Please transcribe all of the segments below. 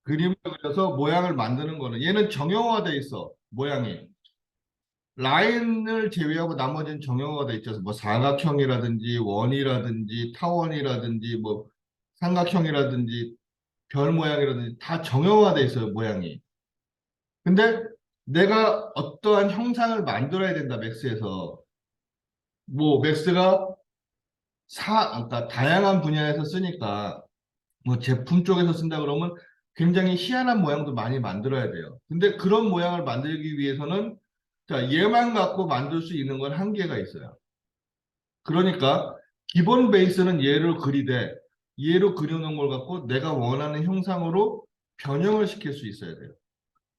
그림을 그려서 모양을 만드는 거는 얘는 정형화돼 있어. 모양이. 라인을 제외하고 나머지는 정형화가 돼 있어서 뭐 사각형이라든지 원이라든지 타원이라든지 뭐 삼각형이라든지 별 모양이라든지 다 정형화돼 있어요, 모양이. 근데 내가 어떠한 형상을 만들어야 된다, 맥스에서. 뭐 맥스가 그러니까 다양한 분야에서 쓰니까 뭐 제품 쪽에서 쓴다 그러면 굉장히 희한한 모양도 많이 만들어야 돼요. 근데 그런 모양을 만들기 위해서는 자, 얘만 갖고 만들 수 있는 건 한계가 있어요. 그러니까 기본 베이스는 얘를 그리되 얘로 그려놓은 걸 갖고 내가 원하는 형상으로 변형을 시킬 수 있어야 돼요.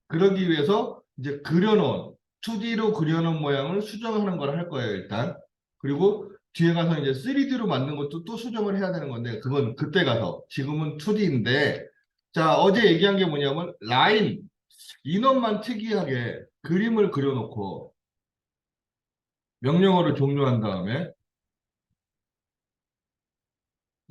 그러기 위해서 이제 그려놓은 2D로 그려놓은 모양을 수정하는 걸 할 거예요, 일단. 그리고 뒤에 가서 이제 3D로 만든 것도 또 수정을 해야 되는 건데 그건 그때 가서 지금은 2D인데 자, 어제 얘기한 게 뭐냐면 라인 인원만 특이하게 그림을 그려놓고 명령어를 종료한 다음에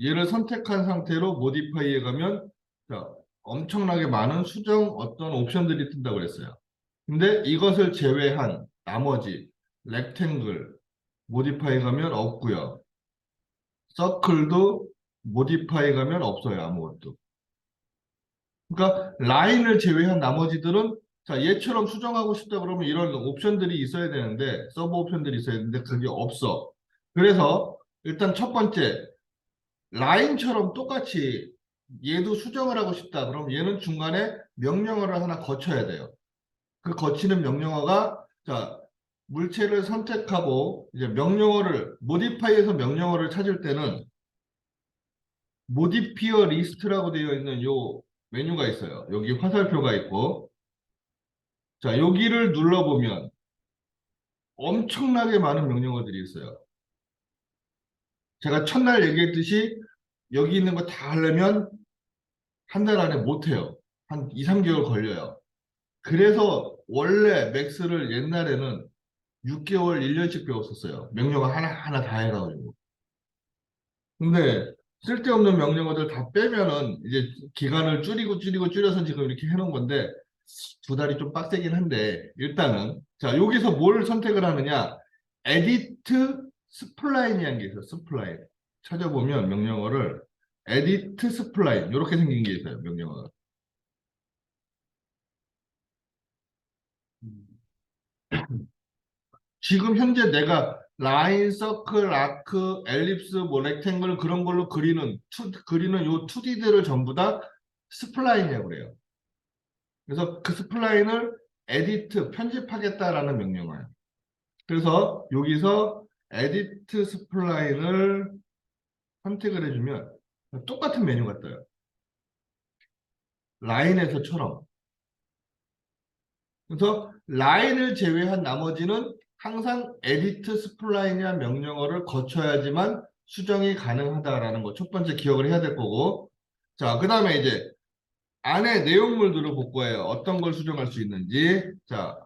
얘를 선택한 상태로 모디파이에 가면 자, 엄청나게 많은 수정 어떤 옵션들이 뜬다고 그랬어요. 근데 이것을 제외한 나머지 렉탱글 모디파이 가면 없고요. 서클도 모디파이 가면 없어요. 아무것도. 그러니까 라인을 제외한 나머지들은 자, 얘처럼 수정하고 싶다 그러면 이런 옵션들이 있어야 되는데 서브 옵션들이 있어야 되는데 그게 없어. 그래서 일단 첫 번째 라인처럼 똑같이 얘도 수정을 하고 싶다. 그럼 얘는 중간에 명령어를 하나 거쳐야 돼요. 그 거치는 명령어가 자, 물체를 선택하고 이제 명령어를 모디파이에서 명령어를 찾을 때는 모디피어 리스트라고 되어 있는 요 메뉴가 있어요. 여기 화살표가 있고 자, 여기를 눌러보면 엄청나게 많은 명령어들이 있어요. 제가 첫날 얘기했듯이 여기 있는 거 다 하려면 한 달 안에 못 해요. 한 2, 3개월 걸려요. 그래서 원래 맥스를 옛날에는 6개월, 1년씩 배웠었어요. 명령어 하나하나 다 해가지고. 근데 쓸데없는 명령어들 다 빼면은 이제 기간을 줄여서 지금 이렇게 해놓은 건데 2달이 좀 빡세긴 한데 일단은 자 여기서 뭘 선택을 하느냐 에디트 스플라인이라는 게 있어요. 스플라인 찾아보면 명령어를 에디트 스플라인 이렇게 생긴 게 있어요. 명령어가 지금 현재 내가 라인, 서클, 아크, 엘립스, 뭐 렉탱글 그런 걸로 그리는 요 2D들을 전부 다 스플라인이라고 그래요. 그래서 그 스플라인을 에디트, 편집하겠다라는 명령어예요. 그래서 여기서 에디트 스플라인을 선택을 해주면 똑같은 메뉴가 떠요. 라인에서처럼. 그래서 라인을 제외한 나머지는 항상 에디트 스플라인이라는 명령어를 거쳐야지만 수정이 가능하다라는 거 첫 번째 기억을 해야 될 거고 자, 그 다음에 이제 안에 내용물들을 볼 거예요. 어떤 걸 수정할 수 있는지 자,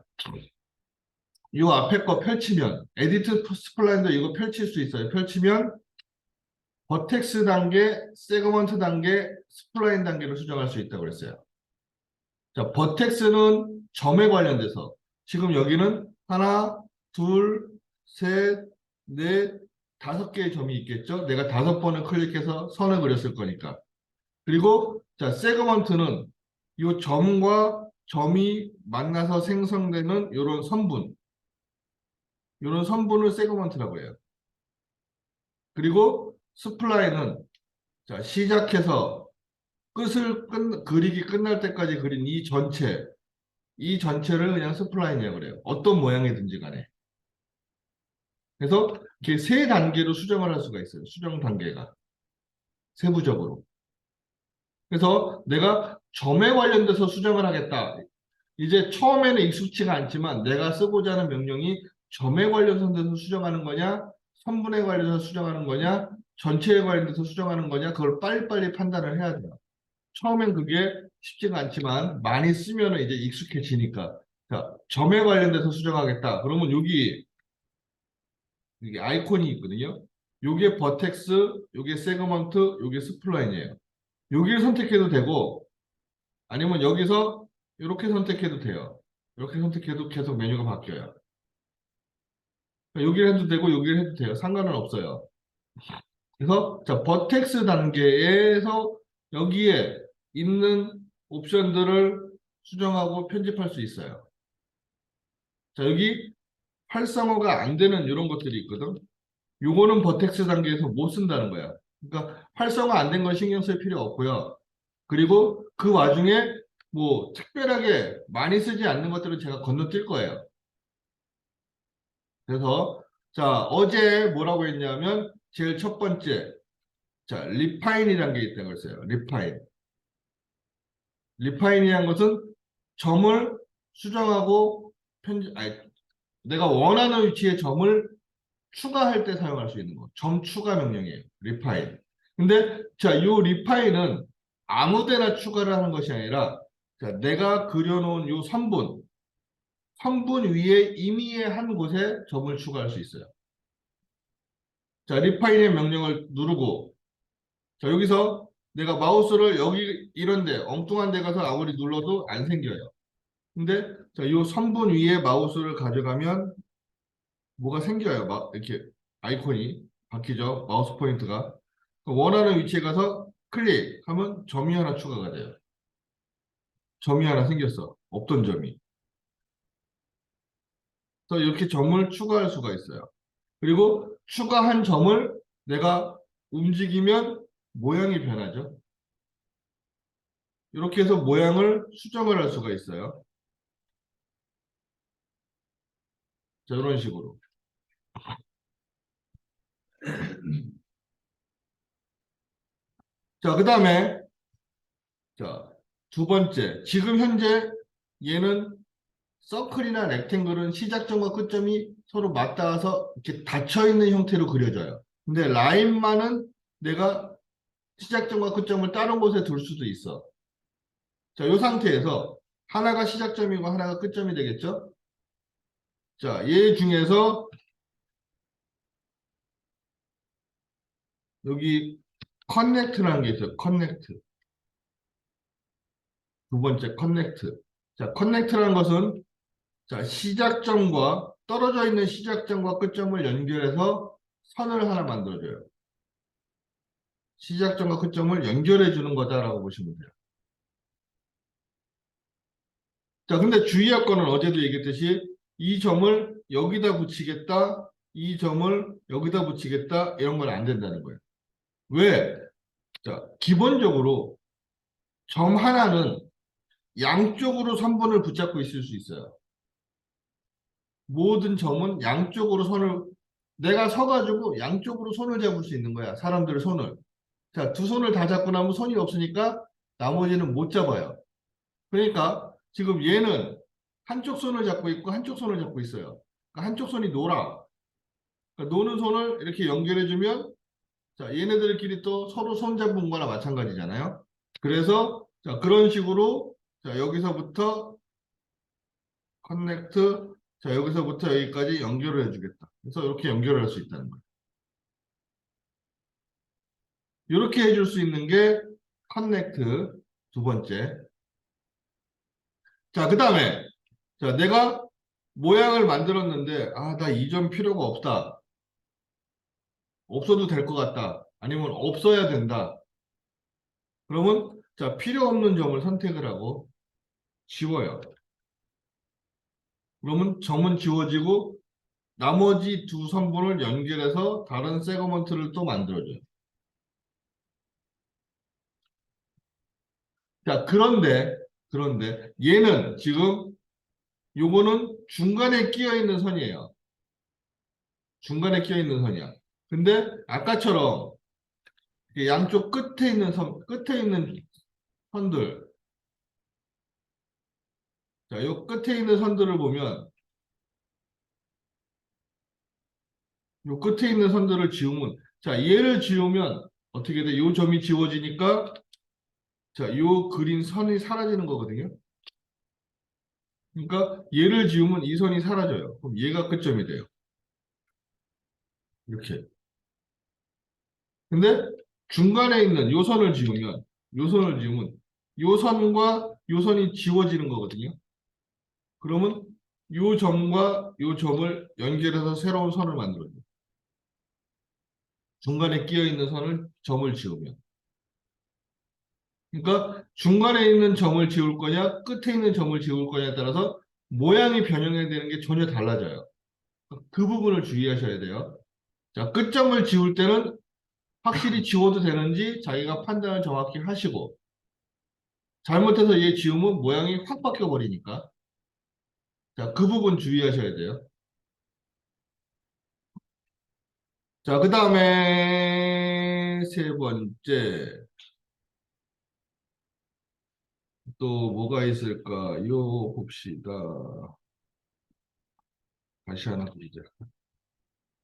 이 앞에 거 펼치면 에디트 스플라인도 이거 펼칠 수 있어요. 펼치면 버텍스 단계, 세그먼트 단계, 스플라인 단계를 수정할 수 있다고 그랬어요. 자, 버텍스는 점에 관련돼서 지금 여기는 하나, 둘, 셋, 넷, 5개의 점이 있겠죠? 내가 5번을 클릭해서 선을 그렸을 거니까. 그리고 자, 세그먼트는 이 점과 점이 만나서 생성되는 이런 선분, 이런 선분을 세그먼트라고 해요. 그리고 스플라인은 자, 시작해서 그리기 끝날 때까지 그린 이 전체를 그냥 스플라인이라고 그래요. 어떤 모양이든지 간에. 그래서 이렇게 3단계로 수정을 할 수가 있어요. 수정 단계가. 세부적으로. 그래서 내가 점에 관련돼서 수정을 하겠다. 이제 처음에는 익숙치가 않지만 내가 쓰고자 하는 명령이 점에 관련돼서 수정하는 거냐, 선분에 관련해서 수정하는 거냐, 전체에 관련돼서 수정하는 거냐, 그걸 빨리빨리 판단을 해야 돼요. 처음엔 그게 쉽지가 않지만 많이 쓰면 이제 익숙해지니까. 자, 점에 관련돼서 수정하겠다. 그러면 여기 아이콘이 있거든요. 요게 버텍스, 요게 세그먼트, 요게 스플라인이에요. 여기를 선택해도 되고 아니면 여기서 이렇게 선택해도 돼요. 이렇게 선택해도 계속 메뉴가 바뀌어요. 여기를 해도 되고 여기를 해도 돼요. 상관은 없어요. 그래서 자, 버텍스 단계에서 여기에 있는 옵션들을 수정하고 편집할 수 있어요. 자, 여기 활성화가 안 되는 이런 것들이 있거든. 요거는 버텍스 단계에서 못 쓴다는 거야. 그러니까 활성화 안 된 건 신경 쓸 필요 없고요. 그리고 그 와중에 뭐 특별하게 많이 쓰지 않는 것들은 제가 건너뛸 거예요. 그래서 자, 어제 뭐라고 했냐면 제일 첫 번째 자, 리파인이라는 게 있다고 했어요. 리파인. 리파인이라는 것은 점을 수정하고 아니, 내가 원하는 위치에 점을 추가할 때 사용할 수 있는 거. 점 추가 명령이에요. 리파인. 근데 자, 요 리파인은 아무 데나 추가를 하는 것이 아니라 자, 내가 그려놓은 요 선분 위에 임의의 한 곳에 점을 추가할 수 있어요. 자, 리파인의 명령을 누르고 자, 여기서 내가 마우스를 여기 이런데 엉뚱한 데 가서 아무리 눌러도 안 생겨요. 근데 자, 요 선분 위에 마우스를 가져가면 뭐가 생겨요. 막 이렇게 아이콘이 바뀌죠. 마우스 포인트가. 원하는 위치에 가서 클릭하면 점이 하나 추가가 돼요. 점이 하나 생겼어. 없던 점이. 그래서 이렇게 점을 추가할 수가 있어요. 그리고 추가한 점을 내가 움직이면 모양이 변하죠. 이렇게 해서 모양을 수정을 할 수가 있어요. 자, 이런 식으로. 자, 그 다음에 자, 두 번째. 지금 현재 얘는 서클이나 렉탱글은 시작점과 끝점이 서로 맞닿아서 이렇게 닫혀 있는 형태로 그려져요. 근데 라인만은 내가 시작점과 끝점을 다른 곳에 둘 수도 있어. 자, 이 상태에서 하나가 시작점이고 하나가 끝점이 되겠죠? 자, 얘 중에서 여기 커넥트라는 게 있어요. 커넥트. 두 번째 커넥트. 자, 커넥트라는 것은 자, 시작점과 떨어져 있는 시작점과 끝점을 연결해서 선을 하나 만들어줘요. 시작점과 끝점을 연결해 주는 거다라고 보시면 돼요. 자, 근데 주의할 거는 어제도 얘기했듯이 이 점을 여기다 붙이겠다, 이 점을 여기다 붙이겠다, 이런 건 안 된다는 거예요. 왜? 자, 기본적으로 점 하나는 양쪽으로 선분을 붙잡고 있을 수 있어요. 모든 점은 양쪽으로 손을, 내가 서가지고 양쪽으로 손을 잡을 수 있는 거야. 사람들의 손을. 자, 두 손을 다 잡고 나면 손이 없으니까 나머지는 못 잡아요. 그러니까 지금 얘는 한쪽 손을 잡고 있고 한쪽 손을 잡고 있어요. 그러니까 한쪽 손이 놀아. 그러니까 노는 손을 이렇게 연결해주면 자, 얘네들끼리 또 서로 손 잡은 거나 마찬가지잖아요. 그래서 자, 그런 식으로 자, 여기서부터 커넥트 자, 여기서부터 여기까지 연결을 해주겠다. 그래서 이렇게 연결을 할 수 있다는 거예요. 이렇게 해줄 수 있는 게 커넥트 두 번째. 자, 그 다음에 자, 내가 모양을 만들었는데 아, 나 이 점 필요가 없다. 없어도 될 것 같다. 아니면 없어야 된다. 그러면 자, 필요 없는 점을 선택을 하고 지워요. 그러면 점은 지워지고 나머지 두 선분을 연결해서 다른 세그먼트를 또 만들어줘요. 자, 그런데 얘는 지금 요거는 중간에 끼어 있는 선이에요. 중간에 끼어 있는 선이야. 근데 아까처럼 양쪽 끝에 있는 끝에 있는 선들, 자, 요 끝에 있는 선들을 보면 요 끝에 있는 선들을 지우면, 자, 얘를 지우면 어떻게 돼? 요 점이 지워지니까, 자, 요 그린 선이 사라지는 거거든요. 그러니까 얘를 지우면 이 선이 사라져요. 그럼 얘가 끝점이 돼요. 이렇게. 근데 중간에 있는 요 선을 지우면, 요 선을 지우면 요 선과 요 선이 지워지는 거거든요. 그러면 요 점과 요 점을 연결해서 새로운 선을 만들어요. 중간에 끼어 있는 선을 점을 지우면. 그러니까 중간에 있는 점을 지울 거냐, 끝에 있는 점을 지울 거냐에 따라서 모양이 변형해야 되는 게 전혀 달라져요. 그 부분을 주의하셔야 돼요. 자, 끝점을 지울 때는 확실히 지워도 되는지 자기가 판단을 정확히 하시고, 잘못해서 얘 지우면 모양이 확 바뀌어 버리니까. 자, 그 부분 주의하셔야 돼요. 자, 그 다음에 세 번째, 또 뭐가 있을까요? 봅시다. 다시 하나 그리자.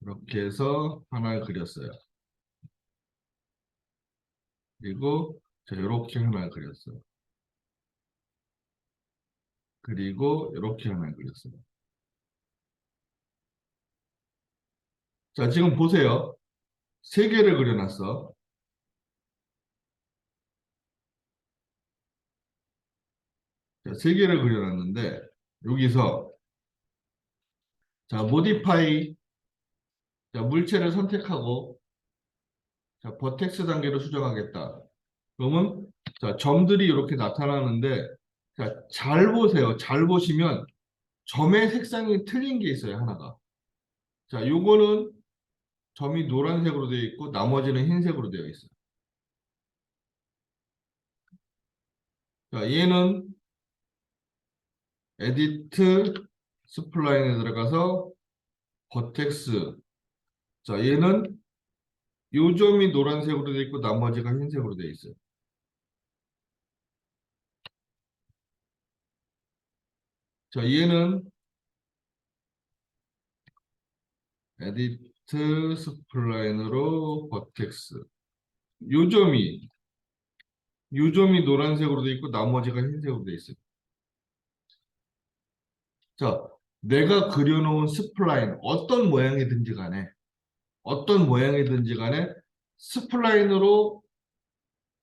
이렇게 해서 하나를 그렸어요. 그리고 자, 이렇게 하나 그렸어요. 그리고 이렇게 하나 그렸어요. 자, 지금 보세요. 세 개를 그려놨어. 자, 세 개를 그려놨는데 여기서 자, 모디파이 자, 물체를 선택하고 자, 버텍스 단계로 수정하겠다. 그러면 자, 점들이 이렇게 나타나는데 자, 잘 보세요. 잘 보시면 점의 색상이 틀린 게 있어요, 하나가. 자, 요거는 점이 노란색으로 되어 있고 나머지는 흰색으로 되어 있어요. 자, 얘는 에디트 스플라인에 들어가서 버텍스. 자, 얘는 요 점이 노란색으로 되어 있고 나머지가 흰색으로 되어 있어요. 자, 얘는 에디트 스플라인으로 버텍스. 요 점이 노란색으로 되어 있고 나머지가 흰색으로 되어 있어요. 자, 내가 그려놓은 스플라인 어떤 모양이든지 간에 어떤 모양이든지 간에 스플라인으로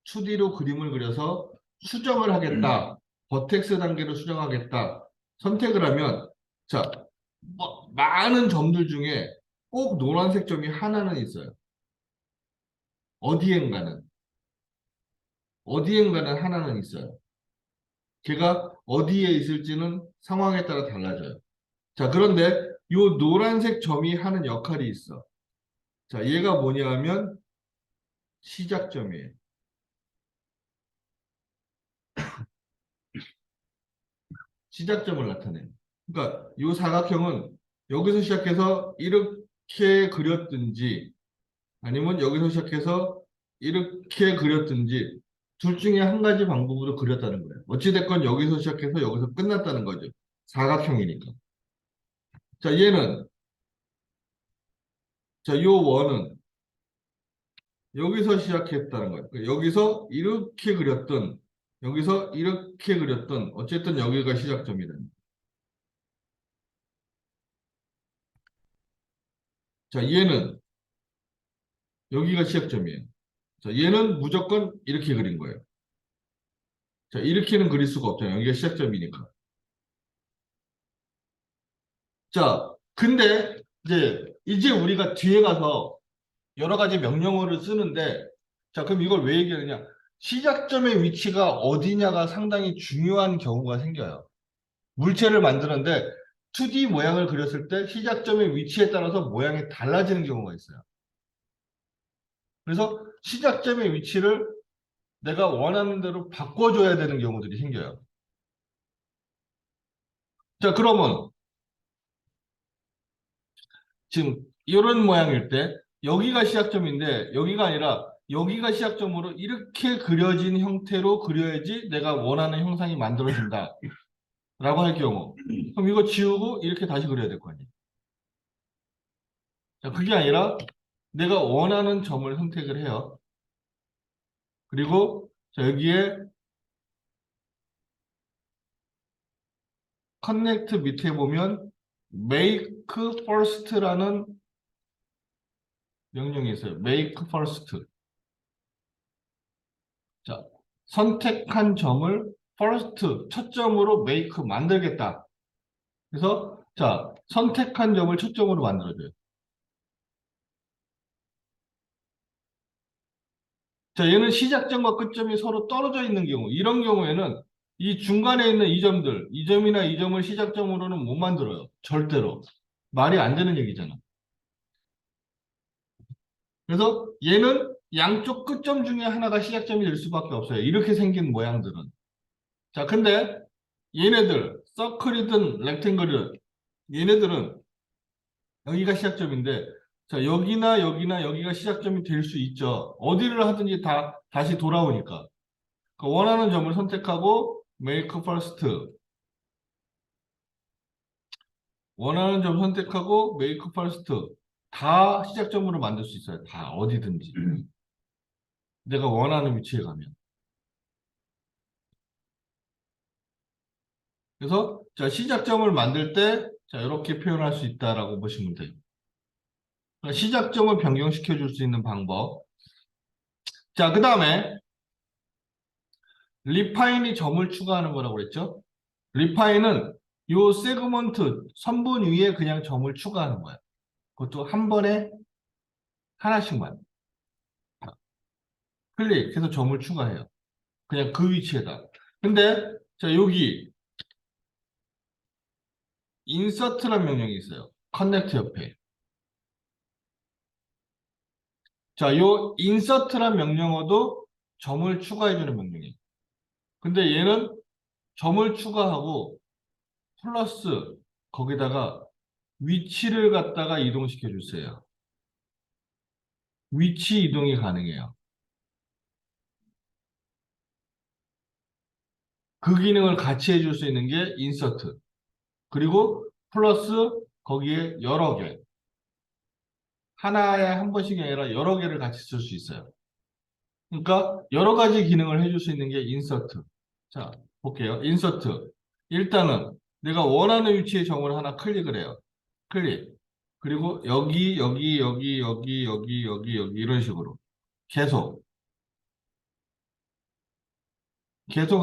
2D로 그림을 그려서 수정을 하겠다. 버텍스 단계로 수정하겠다. 선택을 하면 자, 많은 점들 중에 꼭 노란색 점이 하나는 있어요. 어디엔가는 어디엔가는 하나는 있어요. 걔가 어디에 있을지는 상황에 따라 달라져요. 자, 그런데 이 노란색 점이 하는 역할이 있어. 자, 얘가 뭐냐 하면 시작점이에요. 시작점을 나타내요. 그러니까 이 사각형은 여기서 시작해서 이렇게 그렸든지 아니면 여기서 시작해서 이렇게 그렸든지 둘 중에 한 가지 방법으로 그렸다는 거예요. 어찌됐건 여기서 시작해서 여기서 끝났다는 거죠. 사각형이니까. 자, 얘는 자, 요 원은 여기서 시작했다는 거예요. 그러니까 여기서 이렇게 그렸든 여기서 이렇게 그렸든 어쨌든 여기가 시작점이다. 자, 얘는 여기가 시작점이에요. 자, 얘는 무조건 이렇게 그린 거예요. 자, 이렇게는 그릴 수가 없잖아요. 여기가 시작점이니까. 자, 근데 이제 우리가 뒤에 가서 여러 가지 명령어를 쓰는데 자, 그럼 이걸 왜 얘기하느냐? 시작점의 위치가 어디냐가 상당히 중요한 경우가 생겨요. 물체를 만드는데 2D 모양을 그렸을 때 시작점의 위치에 따라서 모양이 달라지는 경우가 있어요. 그래서 시작점의 위치를 내가 원하는 대로 바꿔줘야 되는 경우들이 생겨요. 자, 그러면 지금 이런 모양일 때 여기가 시작점인데 여기가 아니라 여기가 시작점으로 이렇게 그려진 형태로 그려야지 내가 원하는 형상이 만들어진다. 라고 할 경우 그럼 이거 지우고 이렇게 다시 그려야 될 거 아니에요. 자, 그게 아니라 내가 원하는 점을 선택을 해요. 그리고 자, 여기에 커넥트 밑에 보면 make first라는 명령이 있어요. make first. 자, 선택한 점을 first, 첫 점으로 make, 만들겠다. 그래서, 자, 선택한 점을 첫 점으로 만들어줘요. 자, 얘는 시작점과 끝점이 서로 떨어져 있는 경우, 이런 경우에는 이 중간에 있는 이 점들, 이 점이나 이 점을 시작점으로는 못 만들어요. 절대로. 말이 안 되는 얘기잖아. 그래서 얘는 양쪽 끝점 중에 하나가 시작점이 될 수밖에 없어요. 이렇게 생긴 모양들은. 자, 근데 얘네들, 서클이든 렉탱글이든 얘네들은 여기가 시작점인데, 자, 여기나 여기나 여기가 시작점이 될 수 있죠. 어디를 하든지 다시 돌아오니까. 그 원하는 점을 선택하고 make first. 원하는 점 선택하고 make first. 다 시작점으로 만들 수 있어요. 다 어디든지. 내가 원하는 위치에 가면. 그래서 자, 시작점을 만들 때 자, 이렇게 표현할 수 있다라고 보시면 돼요. 그러니까 시작점을 변경시켜 줄 수 있는 방법. 자, 그 다음에 리파인이 점을 추가하는 거라고 그랬죠? 리파인은 요 세그먼트 선분 위에 그냥 점을 추가하는 거야. 그것도 한 번에 하나씩만 클릭해서 점을 추가해요. 그냥 그 위치에다. 근데 자, 여기 인서트란 명령이 있어요. 커넥트 옆에. 자, 요 인서트란 명령어도 점을 추가해주는 명령이에요. 근데 얘는 점을 추가하고 플러스 거기다가 위치를 갖다가 이동시켜 주세요. 위치 이동이 가능해요. 그 기능을 같이 해줄 수 있는 게 인서트. 그리고 플러스 거기에 여러 개. 하나에 한 번씩이 아니라 여러 개를 같이 쓸 수 있어요. 그러니까 여러 가지 기능을 해줄 수 있는 게 인서트. 자, 볼게요. 인서트. 일단은 내가 원하는 위치에 점을 하나 클릭을 해요. 클릭. 그리고 여기, 여기, 여기, 여기, 여기, 여기, 여기 이런 식으로 계속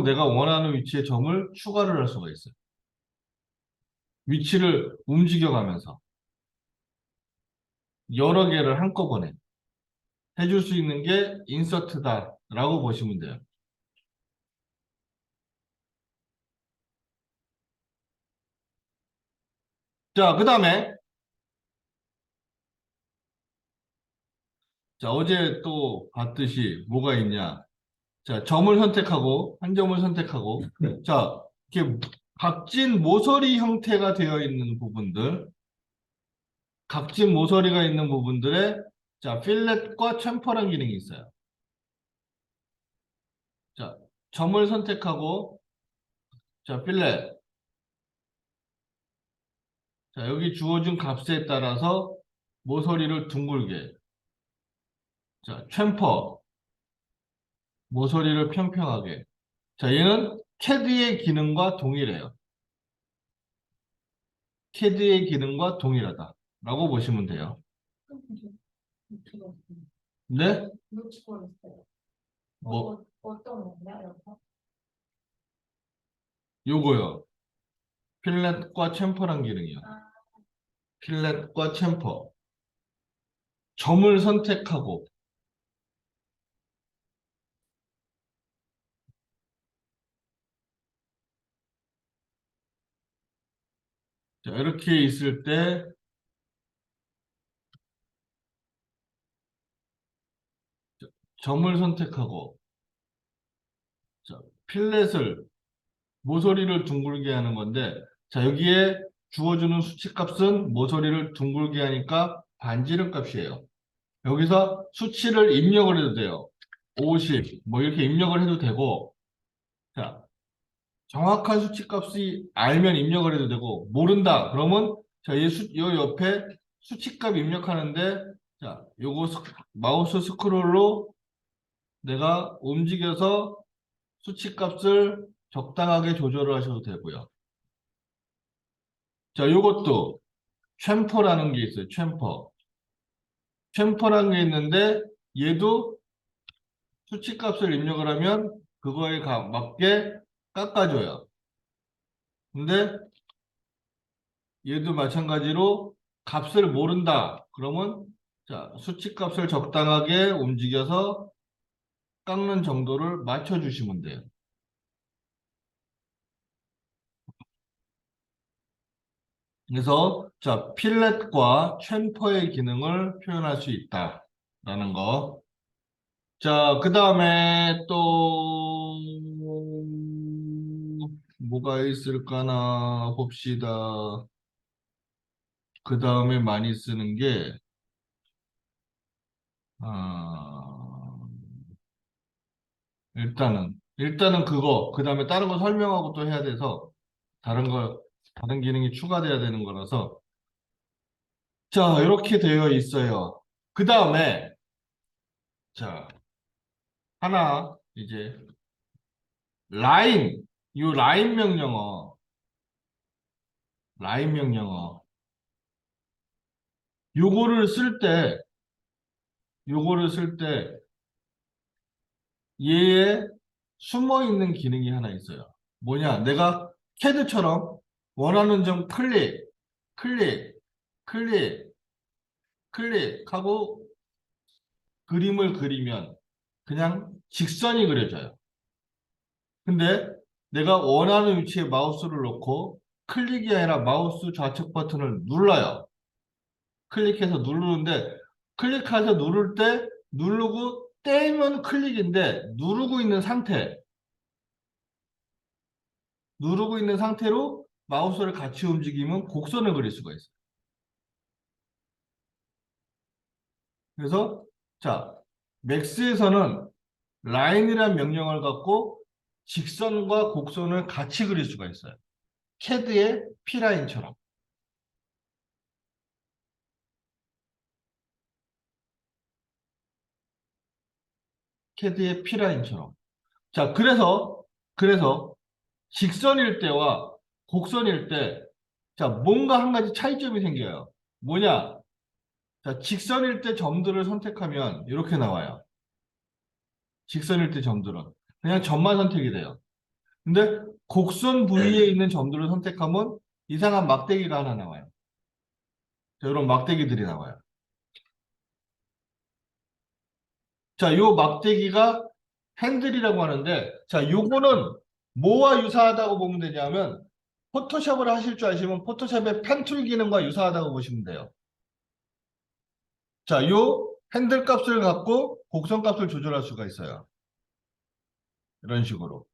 내가 원하는 위치에 점을 추가를 할 수가 있어요. 위치를 움직여가면서 여러 개를 한꺼번에 해줄 수 있는 게 인서트다라고 보시면 돼요. 자, 그 다음에 자, 어제 또 봤듯이 뭐가 있냐? 자, 점을 선택하고 한 점을 선택하고 자, 이렇게 각진 모서리 형태가 되어 있는 부분들, 각진 모서리가 있는 부분들에 자, 필렛과 챔퍼란 기능이 있어요. 자, 점을 선택하고 자, 필렛. 자, 여기 주어진 값에 따라서 모서리를 둥글게. 자, 챔퍼. 모서리를 평평하게. 자, 얘는 캐드의 기능과 동일해요. 캐드의 기능과 동일하다. 라고 보시면 돼요. 네? 뭐, 어떤 거냐, 요거요. 필렛과 챔퍼란 기능이요. 필렛과 챔퍼. 점을 선택하고, 자, 이렇게 있을 때, 점을 선택하고, 자, 필렛을, 모서리를 둥글게 하는 건데, 자, 여기에 주어주는 수치값은 모서리를 둥글게 하니까 반지름 값이에요. 여기서 수치를 입력을 해도 돼요. 50, 뭐 이렇게 입력을 해도 되고, 자, 정확한 수치값이 알면 입력을 해도 되고, 모른다. 그러면, 자, 요 옆에 수치값 입력하는데, 자, 요거 마우스 스크롤로 내가 움직여서 수치값을 적당하게 조절을 하셔도 되고요. 자, 요것도 챔퍼라는 게 있어요. 챔퍼. 챔퍼라는 게 있는데, 얘도 수치값을 입력을 하면 그거에 맞게 깎아줘요. 근데 얘도 마찬가지로 값을 모른다. 그러면 자, 수치값을 적당하게 움직여서 깎는 정도를 맞춰주시면 돼요. 그래서 자, 필렛과 챔퍼의 기능을 표현할 수 있다라는 거. 자, 그 다음에 또 뭐가 있을까나 봅시다. 그 다음에 많이 쓰는 게 아, 일단은 그거 그 다음에 다른 거 설명하고 또 해야 돼서 다른 기능이 추가돼야 되는 거라서 자, 이렇게 되어 있어요. 그 다음에 자, 하나 이제 라인 요 라인 명령어 요거를 쓸 때 요거를 쓸 때 얘에 숨어 있는 기능이 하나 있어요. 뭐냐? 내가 캐드처럼 원하는 점 클릭, 클릭, 클릭하고 그림을 그리면 그냥 직선이 그려져요. 근데 내가 원하는 위치에 마우스를 놓고 클릭이 아니라 마우스 좌측 버튼을 눌러요. 클릭해서 누르는데 클릭해서 누를 때 누르고 떼면 클릭인데 누르고 있는 상태로 마우스를 같이 움직이면 곡선을 그릴 수가 있어요. 그래서 자, 맥스에서는 라인이라는 명령을 갖고 직선과 곡선을 같이 그릴 수가 있어요. 캐드의 P라인처럼. 캐드의 P라인처럼. 자, 그래서 직선일 때와 곡선일 때, 자, 뭔가 한 가지 차이점이 생겨요. 뭐냐? 자, 직선일 때 점들을 선택하면 이렇게 나와요. 직선일 때 점들은. 그냥 점만 선택이 돼요. 근데 곡선 부위에 있는 점들을 선택하면 이상한 막대기가 하나 나와요. 자, 이런 막대기들이 나와요. 자, 요 막대기가 핸들이라고 하는데, 자, 요거는 뭐와 유사하다고 보면 되냐면, 포토샵을 하실 줄 아시면 포토샵의 펜툴 기능과 유사하다고 보시면 돼요. 자, 요 핸들 값을 갖고 곡선 값을 조절할 수가 있어요. 이런 식으로.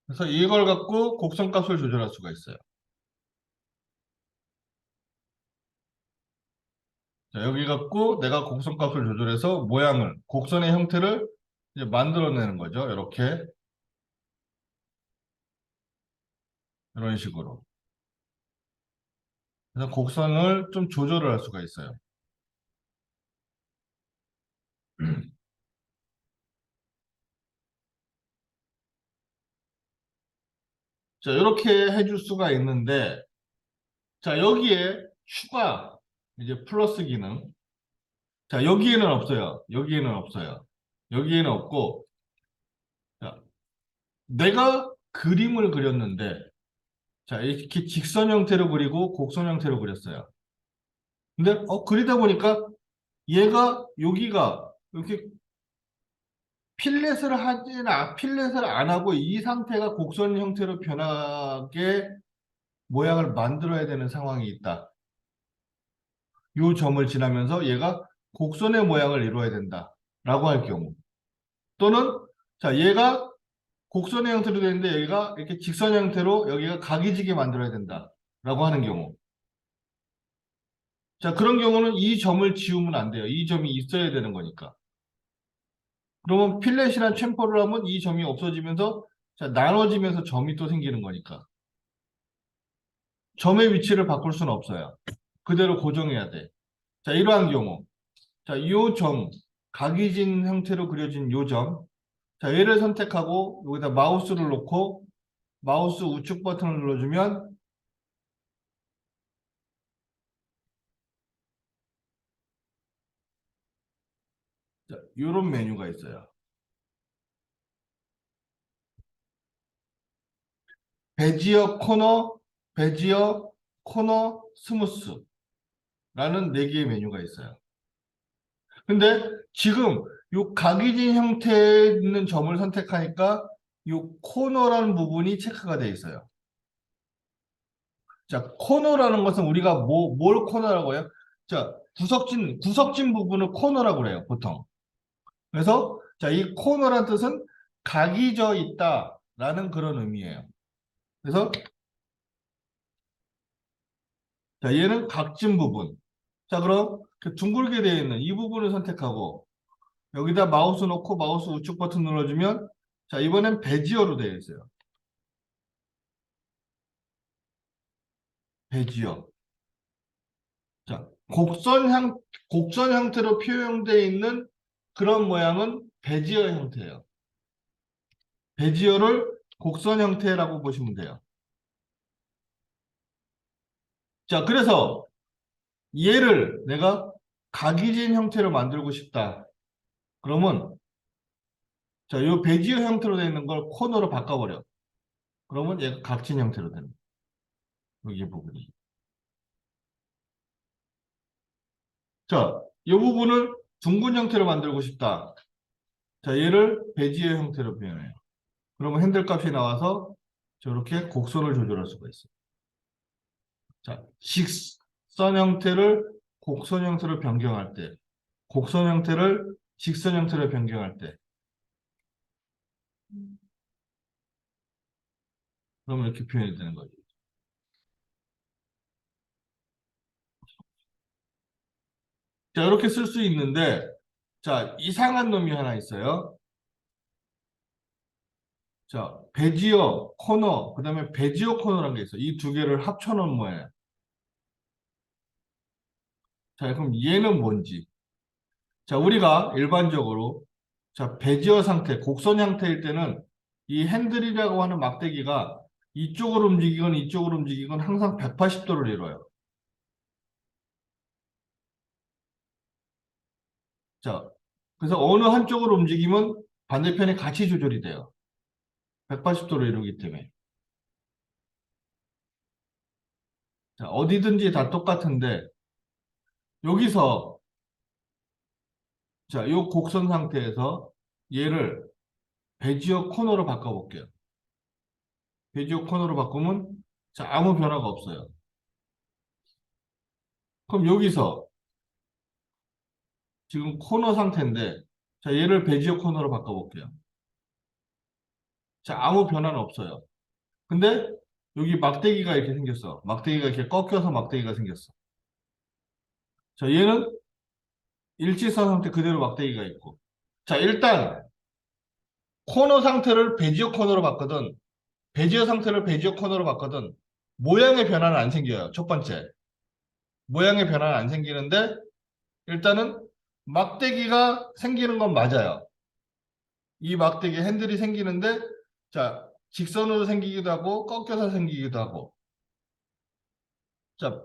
그래서 이걸 갖고 곡선 값을 조절할 수가 있어요. 자, 여기 갖고 내가 곡선 값을 조절해서 곡선의 형태를 이제 만들어내는 거죠. 이렇게, 이런 식으로. 그래서 곡선을 좀 조절을 할 수가 있어요. 자, 이렇게 해줄 수가 있는데, 자, 여기에 추가, 이제 플러스 기능. 자, 여기에는 없어요. 여기에는 없어요. 여기에는 없고, 자, 내가 그림을 그렸는데, 자, 이렇게 직선 형태로 그리고 곡선 형태로 그렸어요. 근데, 그리다 보니까 얘가, 여기가, 이렇게 필렛을 안 하고 이 상태가 곡선 형태로 변하게 모양을 만들어야 되는 상황이 있다. 요 점을 지나면서 얘가 곡선의 모양을 이루어야 된다라고 할 경우 또는 자 얘가 곡선의 형태로 되는데 여기가 이렇게 직선 형태로 여기가 각이지게 만들어야 된다라고 하는 경우 자 그런 경우는 이 점을 지우면 안 돼요. 이 점이 있어야 되는 거니까. 그러면 필렛이란 챔퍼를 하면 이 점이 없어지면서 자 나눠지면서 점이 또 생기는 거니까 점의 위치를 바꿀 수는 없어요. 그대로 고정해야 돼. 자 이러한 경우 자, 이 점, 각이진 형태로 그려진 요 점. 자, 얘를 선택하고 여기다 마우스를 놓고 마우스 우측 버튼을 눌러주면 요런 메뉴가 있어요. 베지어 코너, 베지어 코너 스무스라는 네 개의 메뉴가 있어요. 근데 지금 요 각이진 형태에 있는 점을 선택하니까 요 코너라는 부분이 체크가 돼 있어요. 자, 코너라는 것은 우리가 뭘 코너라고 해요? 자, 구석진 부분을 코너라고 그래요, 보통. 그래서, 자, 이 코너란 뜻은 각이 져 있다라는 그런 의미예요. 그래서, 자, 얘는 각진 부분. 자, 그럼 그 둥글게 되어 있는 이 부분을 선택하고, 여기다 마우스 놓고 마우스 우측 버튼 눌러주면, 자, 이번엔 베지어로 되어 있어요. 베지어. 자, 곡선 형태로 표현되어 있는 그런 모양은 베지어 형태예요. 베지어를 곡선 형태라고 보시면 돼요. 자, 그래서 얘를 내가 각이진 형태로 만들고 싶다. 그러면 자, 요 베지어 형태로 되어 있는 걸 코너로 바꿔버려. 그러면 얘가 각진 형태로 됩니다. 여기 부분이. 자, 이 부분을 둥근 형태로 만들고 싶다. 자, 얘를 베지어 형태로 표현해요. 그러면 핸들 값이 나와서 저렇게 곡선을 조절할 수가 있어요. 자, 직선 형태를 곡선 형태로 변경할 때, 곡선 형태를 직선 형태로 변경할 때, 그러면 이렇게 표현이 되는 거죠. 자, 이렇게 쓸 수 있는데, 자, 이상한 놈이 하나 있어요. 자, 베지어 코너, 그 다음에 베지어 코너라는 게 있어요. 이 두 개를 합쳐놓은 모양. 자, 그럼 얘는 뭔지. 자, 우리가 일반적으로, 자, 베지어 상태, 곡선 형태일 때는 이 핸들이라고 하는 막대기가 이쪽으로 움직이건 이쪽으로 움직이건 항상 180도를 이뤄요. 자, 그래서 어느 한쪽으로 움직이면 반대편에 같이 조절이 돼요. 180도로 이루기 때문에. 자, 어디든지 다 똑같은데, 여기서, 자, 요 곡선 상태에서 얘를 베지어 코너로 바꿔볼게요. 베지어 코너로 바꾸면, 자, 아무 변화가 없어요. 그럼 여기서 지금 코너 상태인데, 자, 얘를 베지어 코너로 바꿔볼게요. 자, 아무 변화는 없어요. 근데 여기 막대기가 이렇게 생겼어. 막대기가 이렇게 꺾여서 막대기가 생겼어. 자, 얘는 일직선 상태 그대로 막대기가 있고. 자, 일단 코너 상태를 베지어 코너로 바거든 베지어 상태를 베지어 코너로 바거든 모양의 변화는 안 생겨요. 첫 번째. 모양의 변화는 안 생기는데 일단은 막대기가 생기는 건 맞아요. 이 막대기 핸들이 생기는데 자, 직선으로 생기기도 하고 꺾여서 생기기도 하고. 자,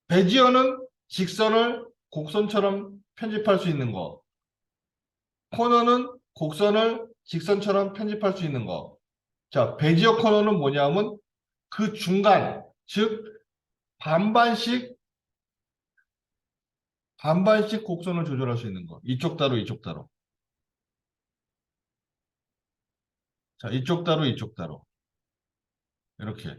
베지어는 직선을 곡선처럼 편집할 수 있는 거. 코너는 곡선을 직선처럼 편집할 수 있는 거. 자, 베지어 코너는 뭐냐면 그 중간, 즉 반반씩 반반씩 곡선을 조절할 수 있는 거. 이쪽 따로 이쪽 따로. 자, 이쪽 따로 이쪽 따로. 이렇게.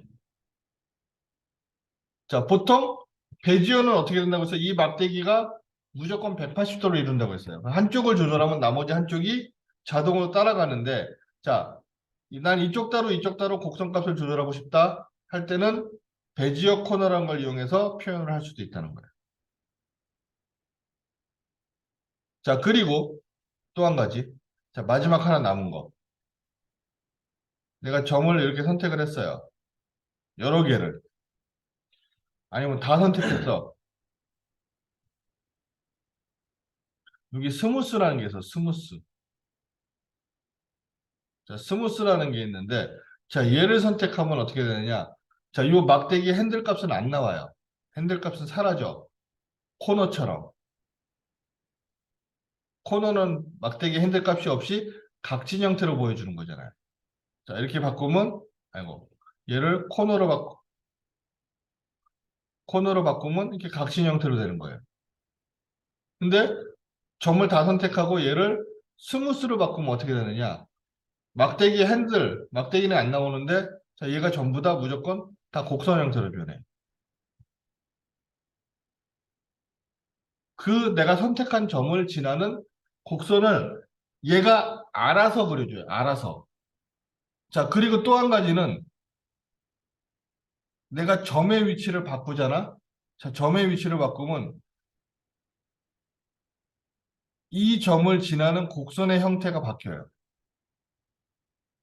자, 보통 베지어는 어떻게 된다고 해서 이 막대기가 무조건 180도로 이룬다고 했어요. 한쪽을 조절하면 나머지 한쪽이 자동으로 따라가는데 자, 난 이쪽 따로 이쪽 따로 곡선값을 조절하고 싶다 할 때는 베지어 코너라는 걸 이용해서 표현을 할 수도 있다는 거예요. 자, 그리고 또 한 가지. 자, 마지막 하나 남은 거. 내가 점을 이렇게 선택을 했어요. 여러 개를. 아니면 다 선택했어. 여기 스무스라는 게 있어. 스무스. 자, 스무스라는 게 있는데, 자, 얘를 선택하면 어떻게 되느냐. 자, 요 막대기 핸들 값은 안 나와요. 핸들 값은 사라져. 코너처럼. 코너는 막대기 핸들 값이 없이 각진 형태로 보여주는 거잖아요. 자, 이렇게 바꾸면, 아이고, 얘를 코너로 바꾸면 이렇게 각진 형태로 되는 거예요. 근데 점을 다 선택하고 얘를 스무스로 바꾸면 어떻게 되느냐? 막대기 핸들, 막대기는 안 나오는데, 자, 얘가 전부 다 무조건 다 곡선 형태로 변해. 그 내가 선택한 점을 지나는 곡선을 얘가 알아서 그려줘요. 알아서. 자, 그리고 또 한 가지는 내가 점의 위치를 바꾸잖아. 자, 점의 위치를 바꾸면 이 점을 지나는 곡선의 형태가 바뀌어요.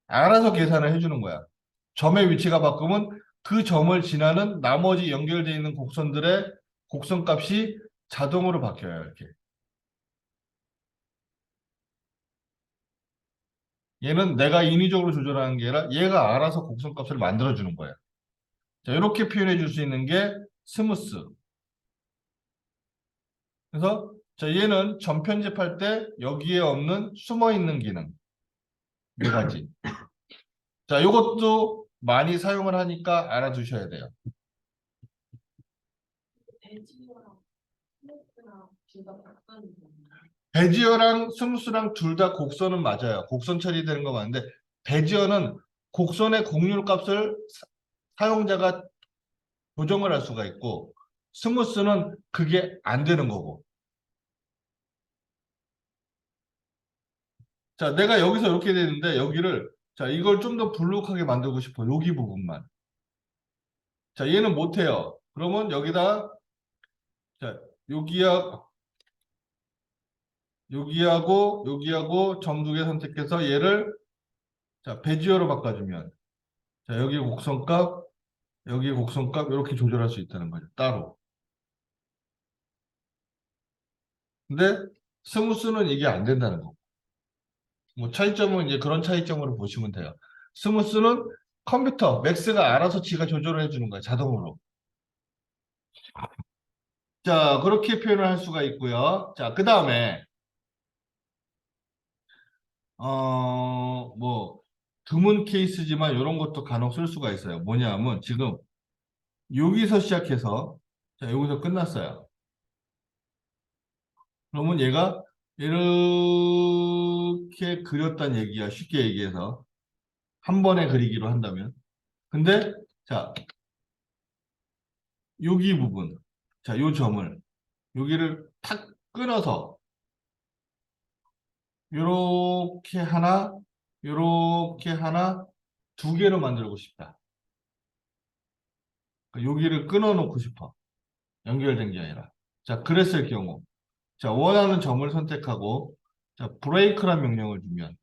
알아서 계산을 해주는 거야. 점의 위치가 바꾸면 그 점을 지나는 나머지 연결되어 있는 곡선들의 곡선 값이 자동으로 바뀌어요. 이렇게. 얘는 내가 인위적으로 조절하는 게 아니라 얘가 알아서 곡선 값을 만들어주는 거야. 자, 이렇게 표현해 줄 수 있는 게 스무스. 그래서 자, 얘는 점 편집할 때 여기에 없는 숨어 있는 기능 네 가지. 자, 이것도 많이 사용을 하니까 알아두셔야 돼요. 베지어랑 스무스랑 둘 다 곡선은 맞아요. 곡선 처리되는 거 맞는데 베지어는 곡선의 곡률 값을 사용자가 조정을 할 수가 있고 스무스는 그게 안 되는 거고. 자, 내가 여기서 이렇게 되는데 여기를 자, 이걸 좀 더 불룩하게 만들고 싶어. 여기 부분만. 자, 얘는 못해요. 그러면 여기다 자, 여기야 여기하고 점 두 개 선택해서 얘를 자, 베지어로 바꿔주면 자, 여기 곡선값 이렇게 조절할 수 있다는 거죠. 따로. 근데 스무스는 이게 안 된다는 거. 뭐 차이점은 이제 그런 차이점으로 보시면 돼요. 스무스는 컴퓨터, 맥스가 알아서 지가 조절을 해주는 거야, 자동으로. 자, 그렇게 표현을 할 수가 있고요. 자, 그 다음에, 뭐, 드문 케이스지만 이런 것도 간혹 쓸 수가 있어요. 뭐냐 하면 지금 여기서 시작해서, 자, 여기서 끝났어요. 그러면 얘가 이렇게 그렸단 얘기야. 쉽게 얘기해서. 한 번에 그리기로 한다면. 근데, 자, 여기 부분. 자, 요 점을, 여기를 탁 끊어서, 요렇게 하나, 요렇게 하나, 두 개로 만들고 싶다. 그러니까 여기를 끊어 놓고 싶어. 연결된 게 아니라. 자, 그랬을 경우. 자, 원하는 점을 선택하고, 자, 브레이크란 명령을 주면,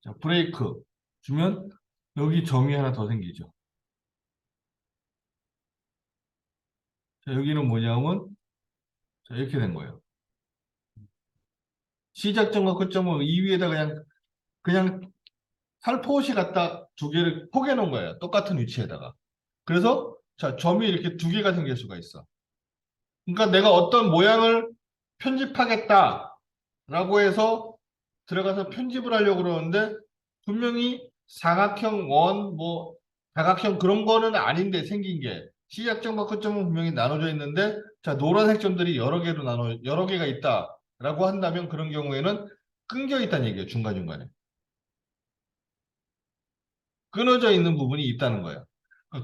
자, 브레이크 주면, 여기 점이 하나 더 생기죠. 자, 여기는 뭐냐면, 자, 이렇게 된 거예요. 시작점과 끝점을 이 위에다 그냥 살포시 갖다 두 개를 포개 놓은 거예요. 똑같은 위치에다가. 그래서, 자, 점이 이렇게 두 개가 생길 수가 있어. 그러니까 내가 어떤 모양을 편집하겠다라고 해서 들어가서 편집을 하려고 그러는데 분명히 사각형, 원, 뭐 다각형 그런 거는 아닌데 생긴 게 시작점과 끝점은 분명히 나눠져 있는데 자 노란색 점들이 여러 개가 있다라고 한다면 그런 경우에는 끊겨 있다는 얘기예요. 중간중간에. 끊어져 있는 부분이 있다는 거예요.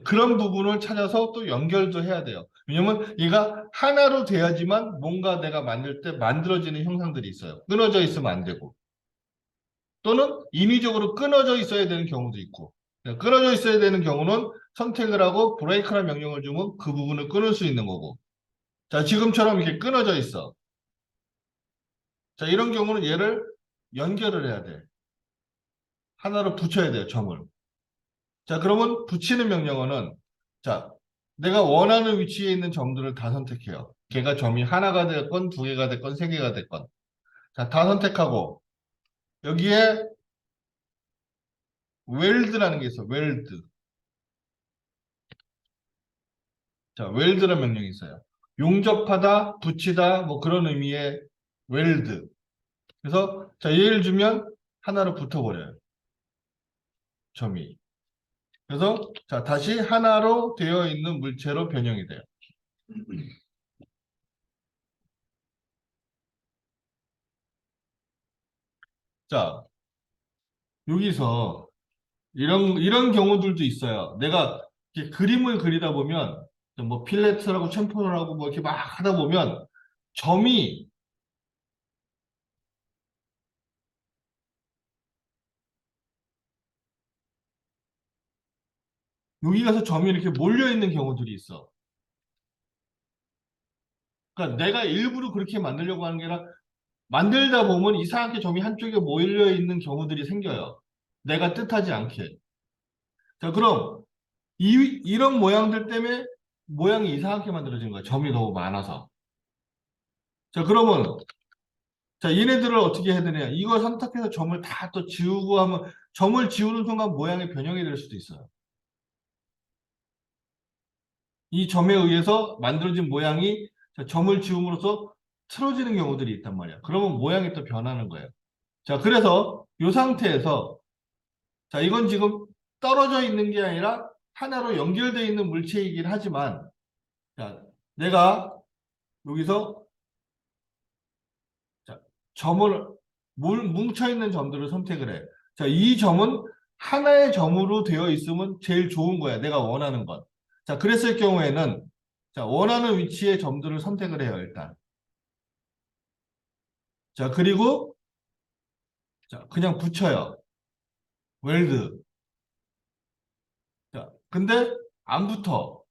그런 부분을 찾아서 또 연결도 해야 돼요. 왜냐면 얘가 하나로 돼야지만 뭔가 내가 만들 때 만들어지는 형상들이 있어요. 끊어져 있으면 안 되고. 또는 인위적으로 끊어져 있어야 되는 경우도 있고. 끊어져 있어야 되는 경우는 선택을 하고 브레이크라는 명령을 주면 그 부분을 끊을 수 있는 거고. 자, 지금처럼 이렇게 끊어져 있어. 자, 이런 경우는 얘를 연결을 해야 돼. 하나로 붙여야 돼요, 점을. 자, 그러면 붙이는 명령어는 자, 내가 원하는 위치에 있는 점들을 다 선택해요. 걔가 점이 하나가 됐건 두 개가 됐건 세 개가 됐건. 자, 다 선택하고 여기에 웰드라는 게 있어. 웰드. 자, 웰드라는 명령이 있어요. 용접하다, 붙이다 뭐 그런 의미의 웰드. 그래서 자, 얘를 주면 하나로 붙어버려요. 점이. 그래서 자, 다시 하나로 되어 있는 물체로 변형이 돼요. 자, 여기서 이런 경우들도 있어요. 내가 이렇게 그림을 그리다 보면 뭐 필레트라고 챔퍼라고 뭐 이렇게 막 하다 보면 점이 여기 가서 점이 이렇게 몰려 있는 경우들이 있어. 그러니까 내가 일부러 그렇게 만들려고 하는 게 아니라 만들다 보면 이상하게 점이 한쪽에 몰려 있는 경우들이 생겨요. 내가 뜻하지 않게. 자, 그럼 이런 모양들 때문에 모양이 이상하게 만들어진 거야. 점이 너무 많아서. 자, 그러면 자, 얘네들을 어떻게 해야 되냐? 이걸 선택해서 점을 다 또 지우고 하면 점을 지우는 순간 모양의 변형이 될 수도 있어요. 이 점에 의해서 만들어진 모양이 자, 점을 지움으로써 틀어지는 경우들이 있단 말이야. 그러면 모양이 또 변하는 거예요. 자, 그래서 이 상태에서 자, 이건 지금 떨어져 있는 게 아니라 하나로 연결되어 있는 물체이긴 하지만 자, 내가 여기서 자, 점을 뭉쳐있는 점들을 선택을 해. 자, 이 점은 하나의 점으로 되어 있으면 제일 좋은 거야. 내가 원하는 것. 자, 그랬을 경우에는 자, 원하는 위치의 점들을 선택을 해요, 일단. 자, 그리고 자, 그냥 붙여요. 웰드. 자, 근데 안 붙어.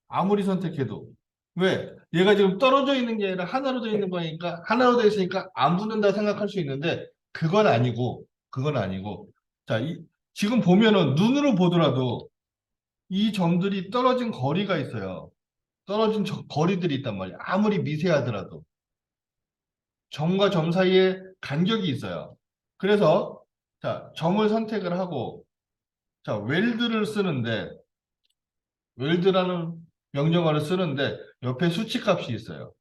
아무리 선택해도. 왜? 얘가 지금 떨어져 있는 게 아니라 하나로 되어 있는 거니까, 하나로 되어 있으니까 안 붙는다 생각할 수 있는데, 그건 아니고. 자, 지금 보면은 눈으로 보더라도 이 점들이 떨어진 거리가 있어요. 떨어진 거리들이 있단 말이야. 아무리 미세하더라도. 점과 점 사이에 간격이 있어요. 그래서, 자, 점을 선택을 하고, 자, 웰드라는 명령어를 쓰는데, 옆에 수치값이 있어요.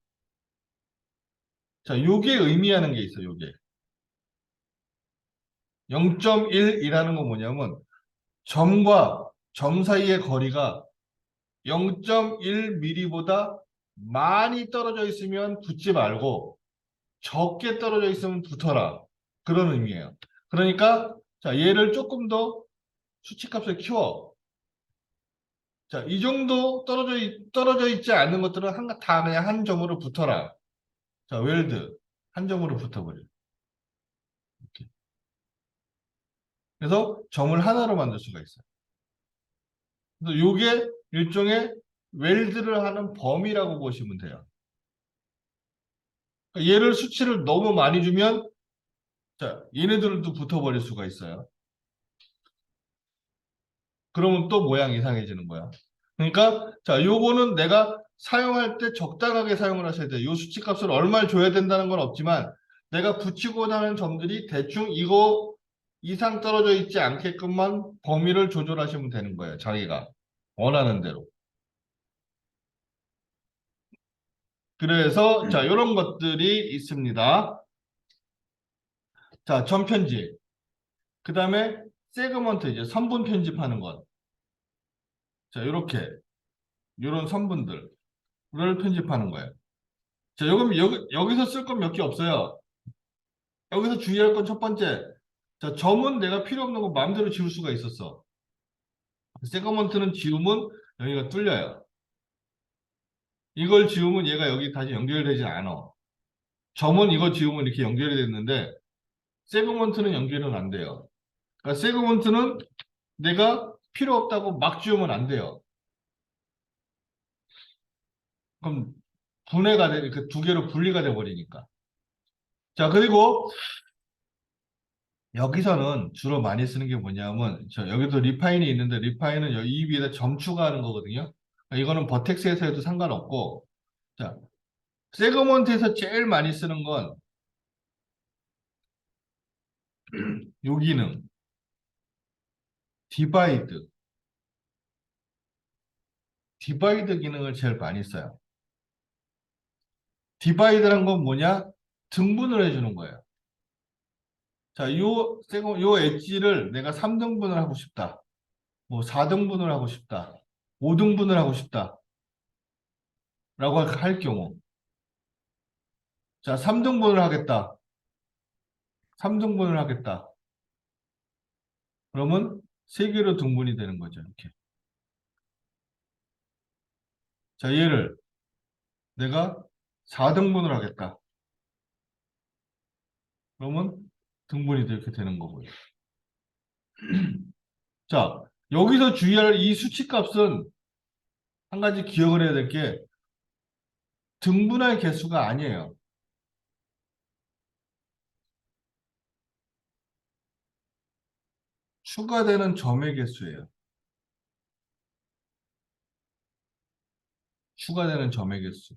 자, 요게 의미하는 게 있어요, 요게. 0.1이라는 건 뭐냐면, 점과 점 사이의 거리가 0.1mm보다 많이 떨어져 있으면 붙지 말고, 적게 떨어져 있으면 붙어라. 그런 의미예요. 그러니까, 자, 얘를 조금 더 수치값을 키워. 자, 이 정도 떨어져 있지 않는 것들은 다 그냥 한 점으로 붙어라. 자, 웰드. 한 점으로 붙어버려. 이렇게. 그래서 점을 하나로 만들 수가 있어요. 그래서 요게 일종의 웰드를 하는 범위라고 보시면 돼요. 그러니까 얘를 수치를 너무 많이 주면 자, 얘네들도 붙어버릴 수가 있어요. 그러면 또 모양이 이상해지는 거야. 그러니까 자, 요거는 내가 사용할 때 적당하게 사용을 하셔야 돼요. 요 수치 값을 얼마를 줘야 된다는 건 없지만 내가 붙이고자 하는 점들이 대충 이거 이상 떨어져 있지 않게끔만 범위를 조절하시면 되는 거예요. 자기가 원하는 대로. 그래서 자, 이런 것들이 있습니다. 자, 점 편집. 그 다음에 세그먼트 이제 선분 편집하는 것. 자, 요렇게 요런 선분들을 편집하는 거예요. 자, 여기서 쓸 건 몇 개 없어요. 여기서 주의할 건 첫 번째. 자, 점은 내가 필요 없는 거 마음대로 지울 수가 있었어. 세그먼트는 지우면 여기가 뚫려요. 이걸 지우면 얘가 여기 다시 연결되지 않아. 점은 이거 지우면 이렇게 연결이 됐는데 세그먼트는 연결은 안 돼요. 그러니까 세그먼트는 내가 필요 없다고 막 지우면 안 돼요. 그럼 그 두 개로 분리가 돼 버리니까. 자, 그리고 여기서는 주로 많이 쓰는 게 뭐냐면 여기도 리파인이 있는데 리파인은 이 위에다 점 추가하는 거거든요. 그러니까 이거는 버텍스에서 해도 상관없고 자, 세그먼트에서 제일 많이 쓰는 건 요 기능 디바이드 디바이드 기능을 제일 많이 써요. 디바이드란 건 뭐냐? 등분을 해주는 거예요. 자, 요 엣지를 내가 3등분을 하고 싶다. 뭐 4등분을 하고 싶다. 5등분을 하고 싶다. 라고 할 경우. 자, 3등분을 하겠다. 3등분을 하겠다. 그러면 3개로 등분이 되는 거죠. 이렇게. 자, 얘를 내가 4등분을 하겠다. 그러면 등분이 이렇게 되는 거고요. 자, 여기서 주의할 이 수치값은 한 가지 기억을 해야 될 게 등분할 개수가 아니에요. 추가되는 점의 개수예요. 추가되는 점의 개수.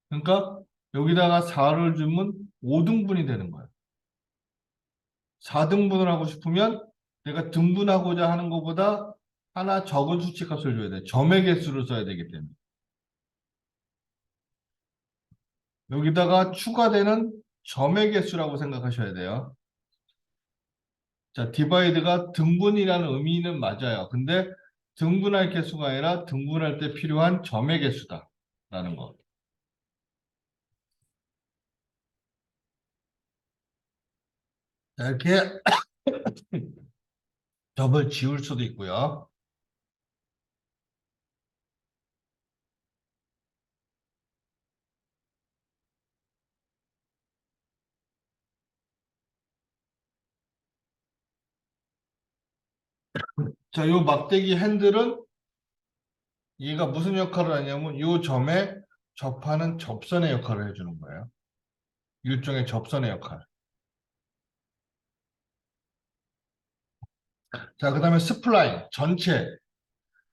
그러니까 여기다가 4를 주면 5등분이 되는 거예요. 4등분을 하고 싶으면 내가 등분하고자 하는 것보다 하나 적은 수치값을 줘야 돼. 점의 개수를 써야 되기 때문에. 여기다가 추가되는 점의 개수라고 생각하셔야 돼요. 자, 디바이드가 등분이라는 의미는 맞아요. 근데 등분할 개수가 아니라 등분할 때 필요한 점의 개수다라는 거. 자, 이렇게 점을 지울 수도 있고요. 자, 요 막대기 핸들은 얘가 무슨 역할을 하냐면 요 점에 접하는 접선의 역할을 해주는 거예요. 일종의 접선의 역할. 자, 그 다음에 스플라인 전체.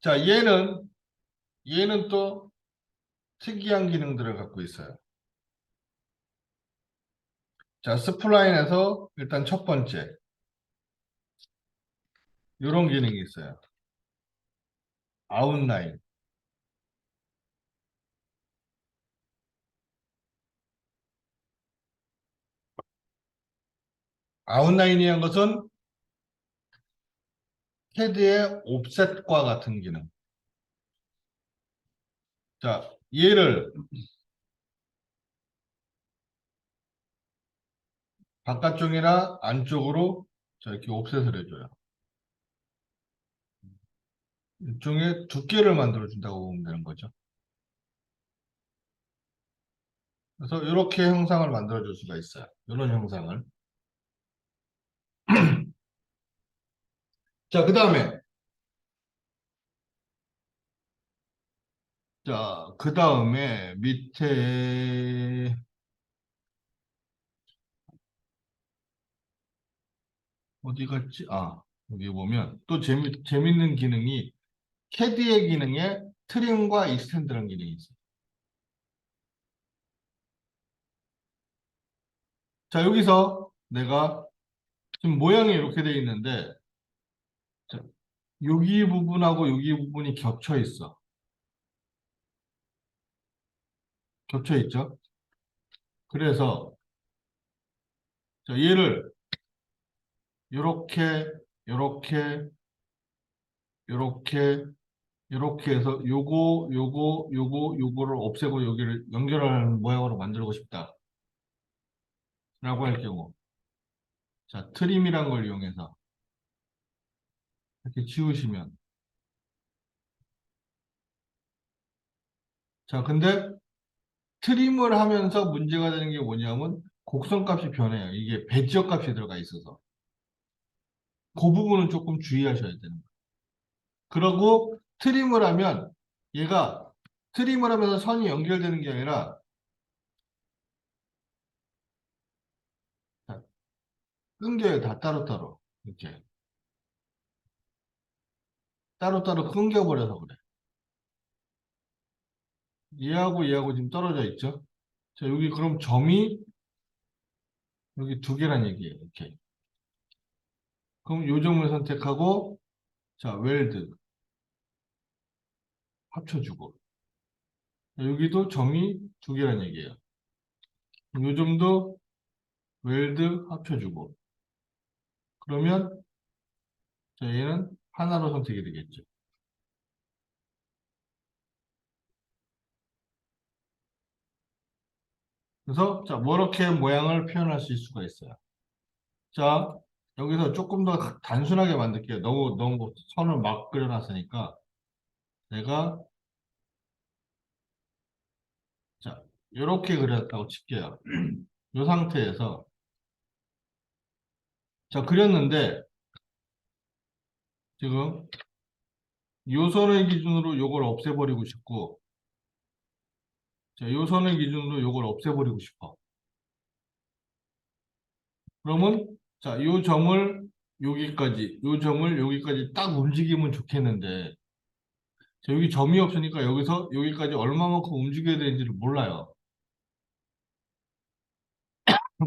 자, 얘는 또 특이한 기능들을 갖고 있어요. 자, 스플라인에서 일단 첫 번째 이런 기능이 있어요. 아웃라인. 아웃라인이란 것은 캐드의 옵셋과 같은 기능. 자, 얘를 바깥쪽이나 안쪽으로 자, 이렇게 옵셋을 해줘요. 일종의 두께를 만들어준다고 보면 되는 거죠. 그래서 이렇게 형상을 만들어줄 수가 있어요. 이런 형상을. 자, 그 다음에 자, 그 다음에 밑에 어디 갔지? 아, 여기 보면 또 재밌는 기능이 캐디의 기능에 트림과 익스텐드라는 기능이 있어요. 자, 여기서 내가 지금 모양이 이렇게 돼 있는데 자, 여기 부분하고 여기 부분이 겹쳐 있어. 겹쳐 있죠? 그래서 자, 얘를 요렇게 요렇게 요렇게 요렇게 해서 요거를 없애고 여기를 연결하는 모양으로 만들고 싶다라고 할 경우 자, 트림이란 걸 이용해서 이렇게 지우시면 자, 근데 트림을 하면서 문제가 되는 게 뭐냐면 곡선값이 변해요. 이게 배지역 값이 들어가 있어서 그 부분은 조금 주의하셔야 되는 거예요. 그러고 트림을 하면 얘가 트림을 하면서 선이 연결되는 게 아니라 자, 끊겨요. 다 따로따로 이렇게 따로따로 끊겨버려서 그래. 얘하고 지금 떨어져 있죠. 자, 여기 그럼 점이 여기 두 개란 얘기예요. 이렇게. 그럼 요 점을 선택하고 자, 웰드 합쳐주고 여기도 점이 두 개란 얘기예요. 요 점도 웰드 합쳐주고. 그러면 자, 얘는 하나로 선택이 되겠죠. 그래서 자, 뭐 이렇게 모양을 표현할 수 있을 수가 있어요. 자, 여기서 조금 더 단순하게 만들게요. 너무 선을 막 그려놨으니까 내가 자, 이렇게 그렸다고 칠게요. 이 상태에서 자, 그렸는데 지금 요 선을 기준으로 요걸 없애버리고 싶고 자, 요 선을 기준으로 요걸 없애버리고 싶어. 그러면 자, 요 점을 여기까지, 요 점을 여기까지 딱 움직이면 좋겠는데 자, 여기 점이 없으니까 여기서 여기까지 얼마만큼 움직여야 되는지를 몰라요.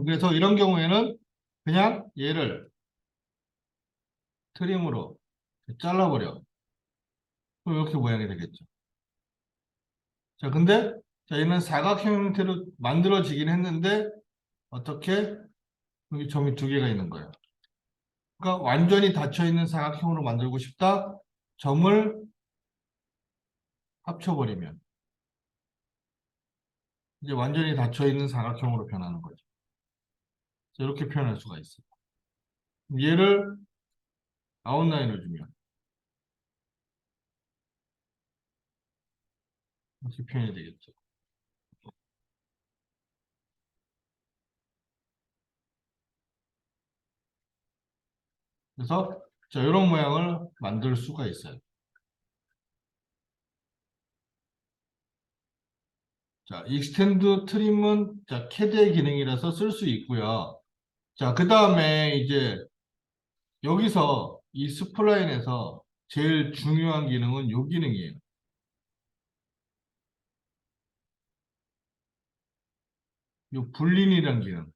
그래서 이런 경우에는 그냥 얘를 트림으로 잘라버려. 그럼 이렇게 모양이 되겠죠. 자, 근데 자, 얘는 사각형 형태로 만들어지긴 했는데 어떻게 여기 점이 두 개가 있는 거예요. 그러니까 완전히 닫혀 있는 사각형으로 만들고 싶다. 점을 합쳐버리면 이제 완전히 닫혀 있는 사각형으로 변하는 거죠. 이렇게 표현할 수가 있어요. 얘를 아웃라인을 주면 이렇게 표현이 되겠죠. 그래서 자, 이런 모양을 만들 수가 있어요. 자, 익스텐드 트림은 자, 캐드의 기능이라서 쓸 수 있고요. 자, 그 다음에 이제 여기서 이 스플라인에서 제일 중요한 기능은 이 기능이에요. 이 불린이라는 기능.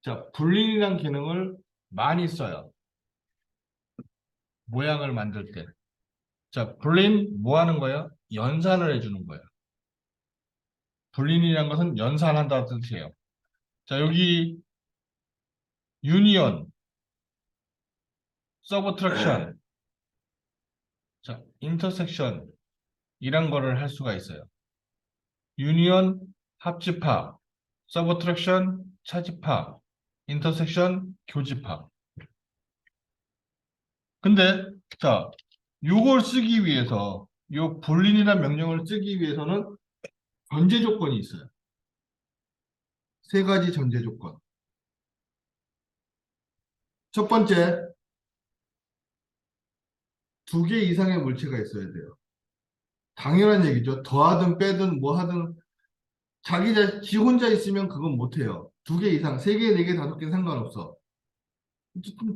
자, 불린이라는 기능을 많이 써요. 모양을 만들 때. 자, 불린 뭐 하는 거예요? 연산을 해주는 거예요. 불린이라는 것은 연산한다는 뜻이에요. 자, 여기 유니온, 서브트랙션, 자, 인터섹션 이런 거를 할 수가 있어요. 유니온 합집합, 서브트랙션 차집합, 인터섹션 교집합. 근데 자, 요걸 쓰기 위해서 요 불린이라는 명령을 쓰기 위해서는 전제 조건이 있어요. 세 가지 전제 조건. 첫 번째, 두 개 이상의 물체가 있어야 돼요. 당연한 얘기죠. 더하든 빼든 뭐 하든 지 혼자 있으면 그건 못해요. 두 개 이상, 세 개, 네 개, 다섯 개는 상관없어.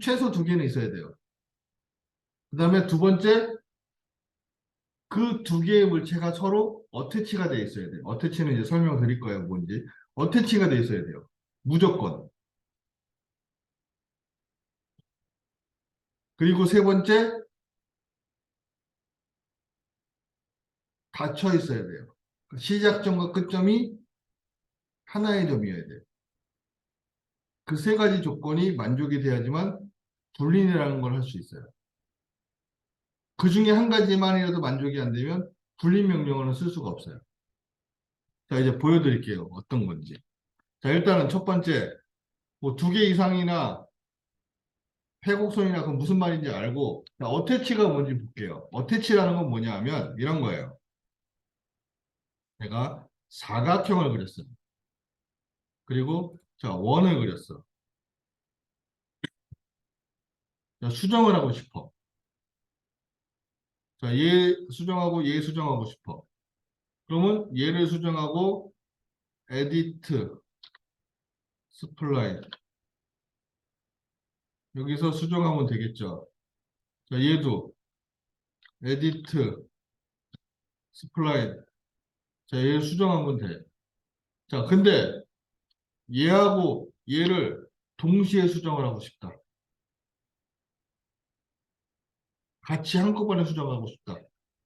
최소 두 개는 있어야 돼요. 그 다음에 두 번째, 그 두 개의 물체가 서로 어태치가 돼 있어야 돼요. 어태치는 이제 설명드릴 거예요, 뭔지. 어태치가 돼 있어야 돼요. 무조건. 그리고 세 번째, 닫혀 있어야 돼요. 시작점과 끝점이 하나의 점이어야 돼요. 그 세 가지 조건이 만족이 돼야지만 불린이라는 걸 할 수 있어요. 그 중에 한 가지만이라도 만족이 안 되면 불린 명령어는 쓸 수가 없어요. 자, 이제 보여드릴게요. 어떤 건지. 자, 일단은 첫 번째, 뭐 두 개 이상이나 회곡선이나 그건 무슨 말인지 알고, 자, 어태치가 뭔지 볼게요. 어태치라는 건 뭐냐 하면 이런 거예요. 내가 사각형을 그렸어요. 그리고 자, 원을 그렸어. 자, 수정을 하고 싶어. 자, 얘 수정하고 얘 수정하고 싶어. 그러면 얘를 수정하고 에디트, 스플라인 여기서 수정하면 되겠죠. 자, 얘도 에디트, 스플라인 자, 얘를 수정하면 돼. 자, 근데 얘하고 얘를 동시에 수정을 하고 싶다. 같이 한꺼번에 수정하고 싶다.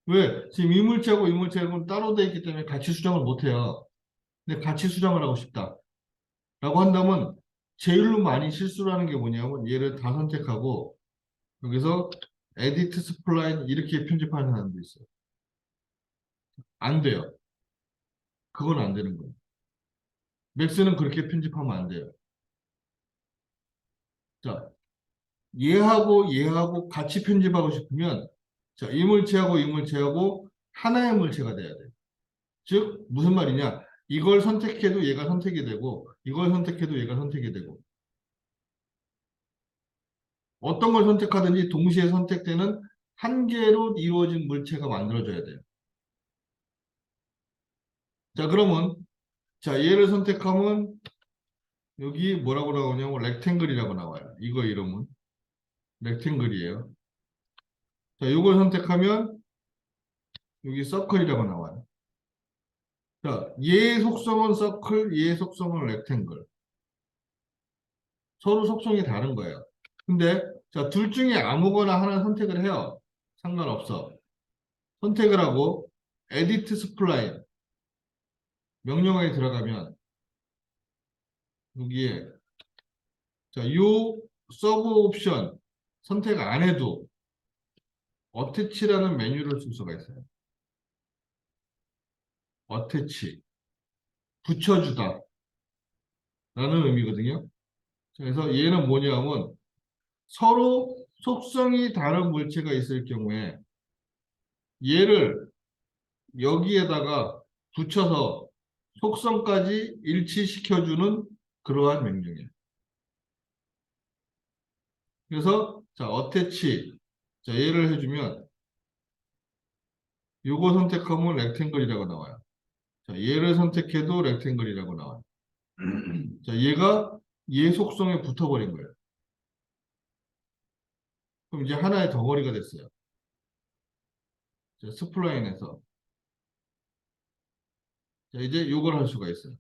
왜? 지금 이물체하고 이물체는 따로 돼 있기 때문에 같이 수정을 못 해요. 근데 같이 수정을 하고 싶다. 라고 한다면 제일로 많이 실수를 하는 게 뭐냐면 얘를 다 선택하고 여기서 에디트 스플라인 이렇게 편집하는 사람도 있어요. 안 돼요. 그건 안 되는 거예요. 맥스는 그렇게 편집하면 안 돼요. 자, 얘하고 얘하고 같이 편집하고 싶으면 자, 이물체하고 이물체하고 하나의 물체가 돼야 돼요. 즉 무슨 말이냐? 이걸 선택해도 얘가 선택이 되고 이걸 선택해도 얘가 선택이 되고 어떤 걸 선택하든지 동시에 선택되는 한 개로 이루어진 물체가 만들어져야 돼요. 자, 그러면 자, 얘를 선택하면 여기 뭐라고 나오냐면 렉탱글이라고 나와요. 이거 이름은 렉탱글이에요. 자, 이걸 선택하면 여기 서클이라고 나와요. 자, 얘의 속성은 서클, 얘의 속성은 렉탱글. 서로 속성이 다른 거예요. 근데 자, 둘 중에 아무거나 하나 선택을 해요. 상관없어. 선택을 하고 에디트 스플라인 명령어에 들어가면 여기에 자, 요 서브 옵션 선택 안 해도 어태치라는 메뉴를 쓸 수가 있어요. 어태치 붙여주다 라는 의미거든요. 그래서 얘는 뭐냐면 서로 속성이 다른 물체가 있을 경우에 얘를 여기에다가 붙여서 속성까지 일치시켜주는 그러한 명령이에요. 그래서 자 어태치 자 얘를 해주면 요거 선택하면 렉탱글이라고 나와요. 자 얘를 선택해도 렉탱글이라고 나와요. 자 얘가 얘 속성에 붙어버린 거예요. 그럼 이제 하나의 덩어리가 됐어요. 자, 스플라인에서 자 이제 요걸 할 수가 있어요.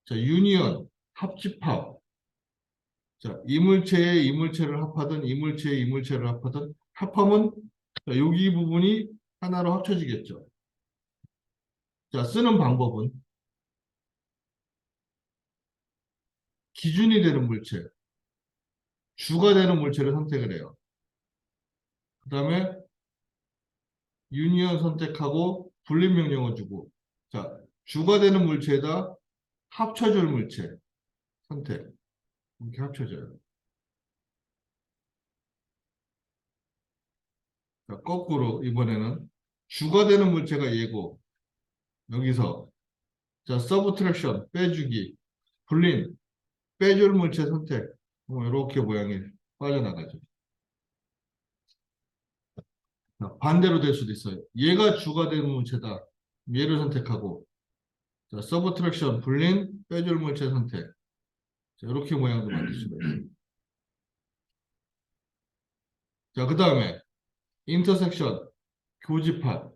자 유니언 합집합 자 이물체에 이물체를 합하든 이물체에 이물체를 합하든 합하면 자, 여기 부분이 하나로 합쳐지겠죠. 자 쓰는 방법은 기준이 되는 물체 주가 되는 물체를 선택을 해요. 그 다음에 유니언 선택하고 분립 명령어 주고 자 주가 되는 물체에다 합쳐줄 물체 선택 이렇게 합쳐져요. 자, 거꾸로 이번에는 주가 되는 물체가 얘고 여기서 자 서브트랙션 빼주기 분린 빼줄 물체 선택 이렇게 모양이 빠져나가죠. 자, 반대로 될 수도 있어요. 얘가 주가 되는 물체다. 얘를 선택하고 자, 서브트랙션 분린 빼줄 물체 선택 자, 이렇게 모양도 만들 수가 있어요. 자, 그 다음에 인터섹션 교집합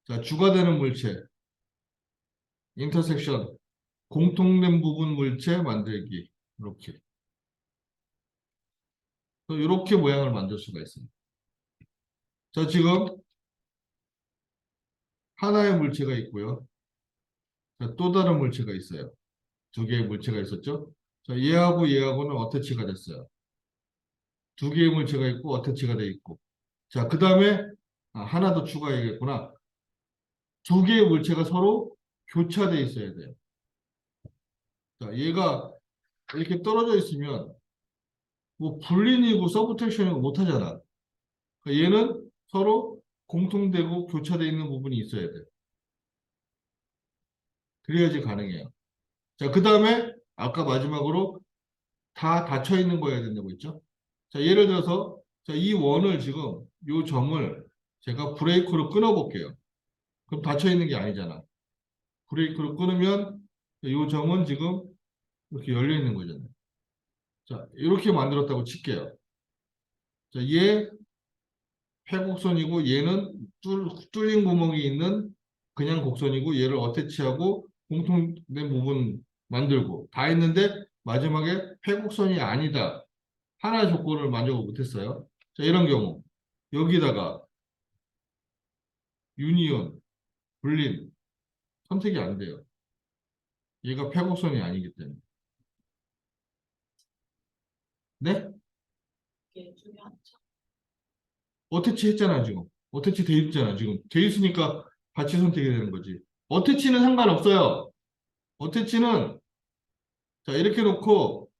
자, 주가 되는 물체 인터섹션 공통된 부분 물체 만들기 이렇게 이렇게 모양을 만들 수가 있습니다. 자, 지금 하나의 물체가 있고요. 자, 또 다른 물체가 있어요. 두 개의 물체가 있었죠. 자, 얘하고 얘하고는 어태치가 됐어요. 두 개의 물체가 있고 어태치가 돼 있고. 자, 그 다음에 하나 더 추가해야겠구나. 두 개의 물체가 서로 교차돼 있어야 돼요. 자, 얘가 이렇게 떨어져 있으면 뭐 불린이고 서브트랙션이고 못하잖아. 그러니까 얘는 서로 공통되고 교차돼 있는 부분이 있어야 돼. 그래야지 가능해요. 자, 그 다음에 아까 마지막으로 다 닫혀 있는 거여야 된다고 했죠. 자, 예를 들어서 자, 이 원을 지금 이 점을 제가 브레이크로 끊어 볼게요. 그럼 닫혀 있는 게 아니잖아. 브레이크로 끊으면 이 점은 지금 이렇게 열려 있는 거잖아요. 자, 이렇게 만들었다고 칠게요. 자, 얘 폐곡선이고 얘는 뚫린 구멍이 있는 그냥 곡선이고 얘를 어태치하고 공통된 부분 만들고 다 했는데 마지막에 폐곡선이 아니다. 하나의 조건을 만족을 못했어요. 자, 이런 경우 여기다가 유니온, 분린 선택이 안 돼요. 얘가 폐곡선이 아니기 때문에. 네? 이게 중요하죠. 어태치 했잖아, 지금. 어태치 돼 있잖아, 지금. 돼 있으니까 같이 선택이 되는 거지. 어태치는 상관없어요. 어태치는, 자, 이렇게 놓고,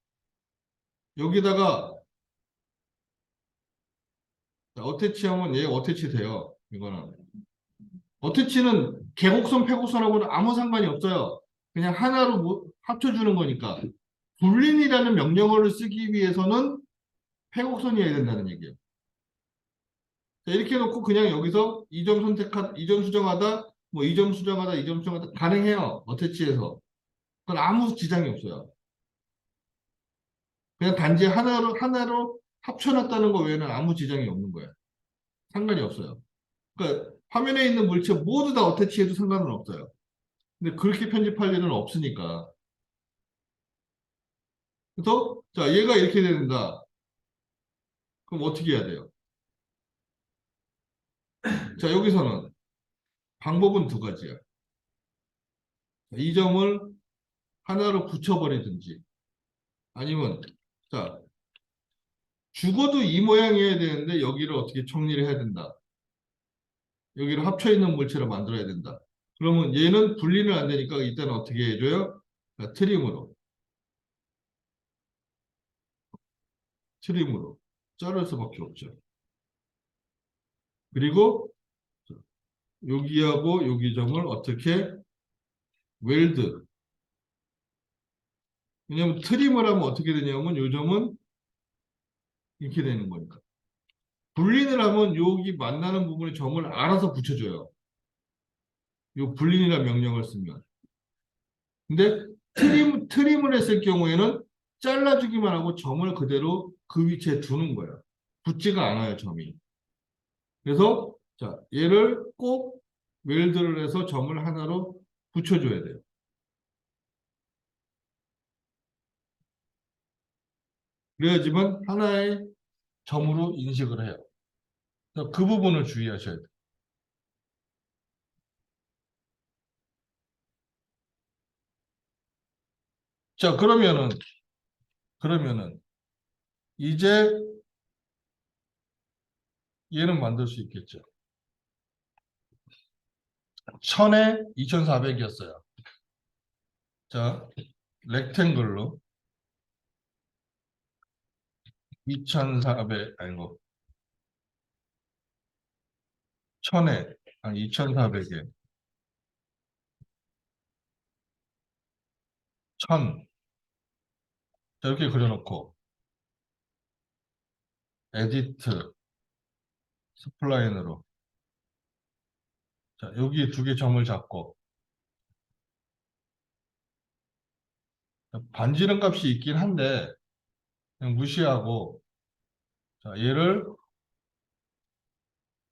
여기다가, 자, 어태치 하면 얘 어태치 돼요. 이거는. 어태치는 계곡선, 폐곡선하고는 아무 상관이 없어요. 그냥 하나로 합쳐주는 거니까. 불린이라는 명령어를 쓰기 위해서는 폐곡선이어야 된다는 얘기예요. 자, 이렇게 놓고 그냥 여기서 이 점 이 점 수정하다, 뭐 이 점 수정하다, 이 점 수정하다 가능해요. 어태치해서. 그건 아무 지장이 없어요. 그냥 단지 하나로 합쳐놨다는 거 외에는 아무 지장이 없는 거예요. 상관이 없어요. 그러니까 화면에 있는 물체 모두 다 어태치해도 상관은 없어요. 근데 그렇게 편집할 일은 없으니까. 그래서 자, 얘가 이렇게 된다. 그럼 어떻게 해야 돼요? 자, 여기서는 방법은 두 가지야. 이 점을 하나로 붙여버리든지 아니면 자, 죽어도 이 모양이어야 되는데 여기를 어떻게 정리를 해야 된다. 여기를 합쳐 있는 물체로 만들어야 된다. 그러면 얘는 분리는 안 되니까 일단 어떻게 해줘요? 자, 트림으로 자를 수밖에 없죠. 그리고 여기하고 여기 점을 어떻게 웰드. 왜냐면 트림을 하면 어떻게 되냐면 요 점은 이렇게 되는 거니까. 분린을 하면 여기 만나는 부분에 점을 알아서 붙여줘요. 요 분린이라는 명령을 쓰면. 근데 트림을 했을 경우에는 잘라주기만 하고 점을 그대로 그 위치에 두는 거예요. 붙지가 않아요, 점이. 그래서 자, 얘를 꼭 웰드를 해서 점을 하나로 붙여줘야 돼요. 그래야지만 하나의 점으로 인식을 해요. 그래서 그 부분을 주의하셔야 돼요. 자, 그러면은 이제 얘는 만들 수 있겠죠. 1000에 2400이었어요. 자, 렉탱글로 2400, 아니고 1000에, 아니 2400에 1000. 자, 이렇게 그려놓고 에디트 스플라인으로 자, 여기 두 개 점을 잡고 반지름 값이 있긴 한데 그냥 무시하고 자, 얘를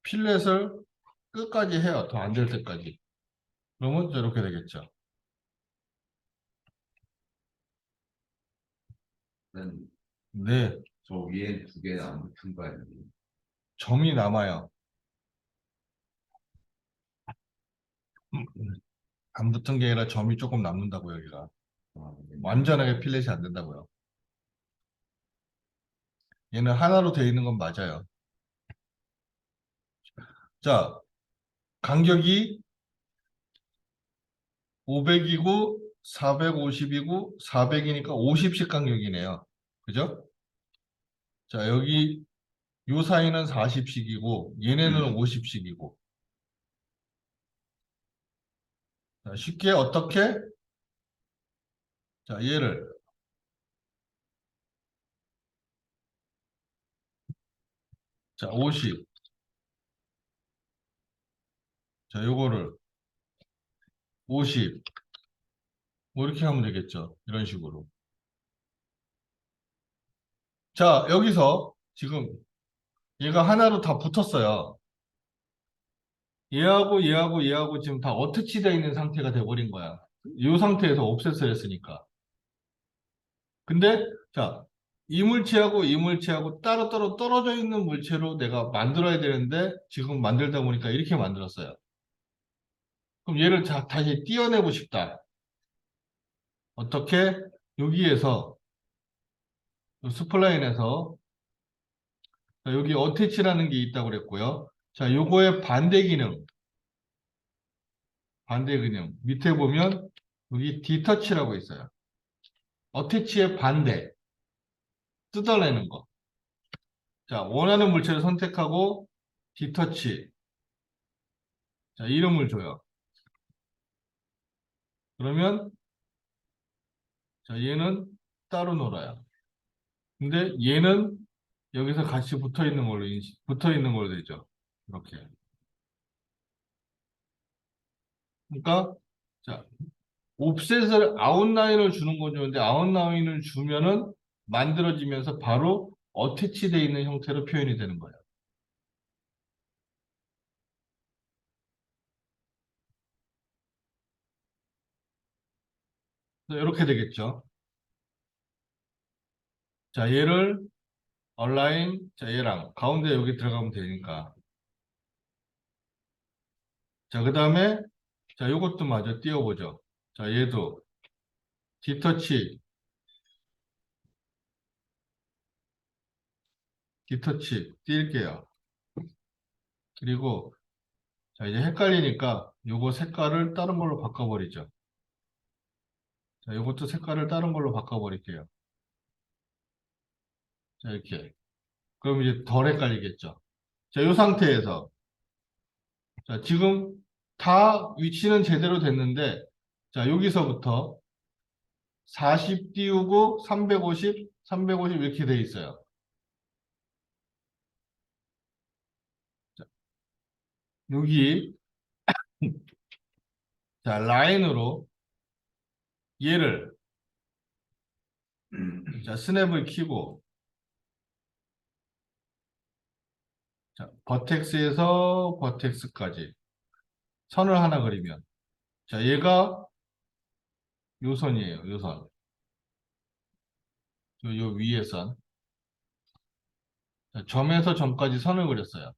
필렛을 끝까지 해요. 더 안 될 때까지. 그러면 이렇게 되겠죠. 네, 저 위에 두 개 안 붙은 거 아니에요? 점이 남아요. 안 붙은 게 아니라 점이 조금 남는다고요, 여기가. 네. 완전하게 필렛이 안 된다고요. 얘는 하나로 되어 있는 건 맞아요. 자, 간격이 500이고 450이고 400이니까 50씩 간격이네요. 그죠? 자, 여기 요 사이는 40씩이고 얘네는 50씩이고 쉽게 어떻게? 자, 얘를 자, 50. 자, 요거를 50. 뭐 이렇게 하면 되겠죠. 이런 식으로. 자, 여기서 지금 얘가 하나로 다 붙었어요. 얘하고 지금 다 어터치되어 있는 상태가 돼버린 거야. 이 상태에서 옵셋을 했으니까. 근데 자, 이 물체하고 이 물체하고 따로따로 떨어져 있는 물체로 내가 만들어야 되는데 지금 만들다 보니까 이렇게 만들었어요. 그럼 얘를 다시 띄어내고 싶다. 어떻게? 여기에서, 요 스플라인에서, 자, 여기 어태치라는 게 있다고 그랬고요. 자, 요거의 반대 기능. 밑에 보면 여기 디터치라고 있어요. 어태치의 반대. 뜯어내는 거. 자, 원하는 물체를 선택하고 디터치. 자, 이름을 줘요. 그러면 자, 얘는 따로 놀아요. 근데 얘는 여기서 같이 붙어 있는 걸로 되죠. 이렇게. 그러니까 자, 옵셋을 아웃라인을 주는 건 좋은데 아웃라인을 주면은 만들어지면서 바로 어태치되어 있는 형태로 표현이 되는 거예요. 그래서 이렇게 되겠죠. 자, 얘를 얼라인, 자, 얘랑 가운데 여기 들어가면 되니까. 자, 그 다음에 자, 요것도 마저 띄워보죠. 자, 얘도 디터치, 디터치 띄울게요. 그리고 자, 이제 헷갈리니까 요거 색깔을 다른 걸로 바꿔버리죠. 자, 요것도 색깔을 다른 걸로 바꿔버릴게요. 자, 이렇게. 그럼 이제 덜 헷갈리겠죠. 자, 요 상태에서 자, 지금 다 위치는 제대로 됐는데 자, 여기서부터 40 띄우고 350, 350 이렇게 돼 있어요. 자, 여기 자, 라인으로 얘를 자, 스냅을 키고 자, 버텍스에서 버텍스까지 선을 하나 그리면 자, 얘가 요선이에요. 요선. 요 위에 선. 자, 점에서 점까지 선을 그렸어요.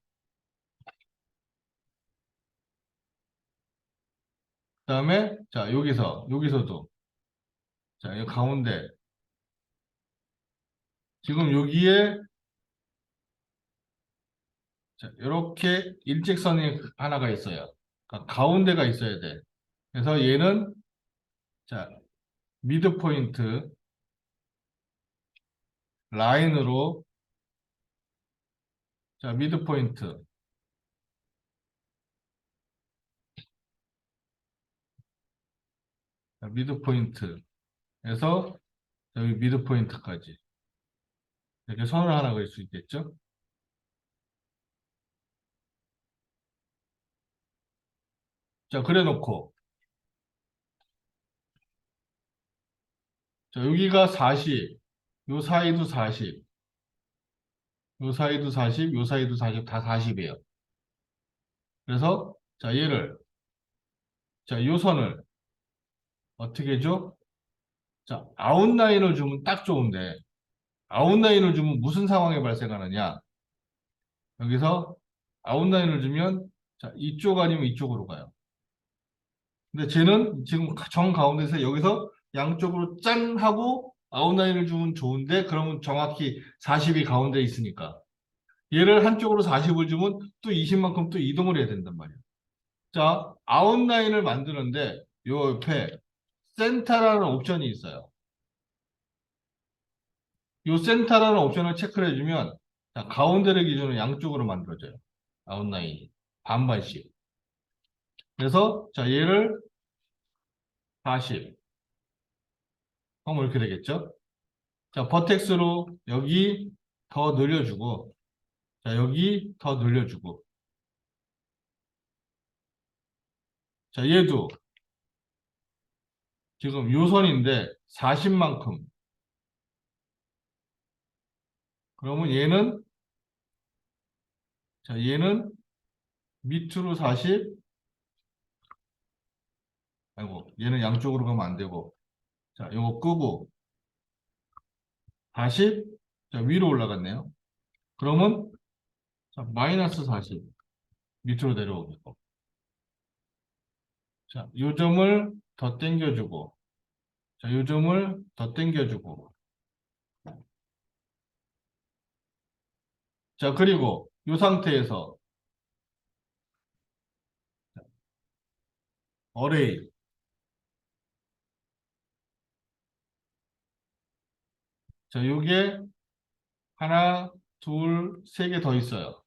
그 다음에 자, 여기서도 자, 이 가운데 지금 여기에 자, 이렇게 일직선이 하나가 있어요. 그러니까 가운데가 있어야 돼. 그래서 얘는 자, 미드 포인트 라인으로 자, 미드 포인트 자, 미드 포인트에서 여기 미드 포인트까지 이렇게 선을 하나 그릴 수 있겠죠? 자, 그래 놓고 자, 여기가 40, 요 사이도 40, 요 사이도 40, 요 사이도 40, 다 40이에요. 그래서 자, 얘를 자, 요 선을 어떻게 줘? 자, 아웃라인을 주면 딱 좋은데 아웃라인을 주면 무슨 상황이 발생하느냐? 여기서 아웃라인을 주면 자, 이쪽 아니면 이쪽으로 가요. 근데 쟤는 지금 정 가운데서 여기서 양쪽으로 짠 하고 아웃라인을 주면 좋은데 그러면 정확히 40이 가운데 있으니까 얘를 한쪽으로 40을 주면 또 20만큼 또 이동을 해야 된단 말이에요. 자, 아웃라인을 만드는데 요 옆에 센터라는 옵션이 있어요. 요 센터라는 옵션을 체크를 해주면 자, 가운데를 기준으로 양쪽으로 만들어져요. 아웃라인이 반반씩. 그래서 자, 얘를 40 하면 이렇게 되겠죠. 자, 버텍스로 여기 더 늘려주고 자, 여기 더 늘려주고 자, 얘도 지금 요선인데 40만큼 그러면 얘는 자, 얘는 밑으로 40 아이고 얘는 양쪽으로 가면 안 되고 자, 요거 끄고 40 자, 위로 올라갔네요. 그러면 자, 마이너스 40 밑으로 내려오겠고 자, 요 점을 더 당겨주고, 자, 요 점을 더 당겨주고, 자, 그리고 요 상태에서 어레이, 자, 요게 하나, 둘, 세 개 더 있어요.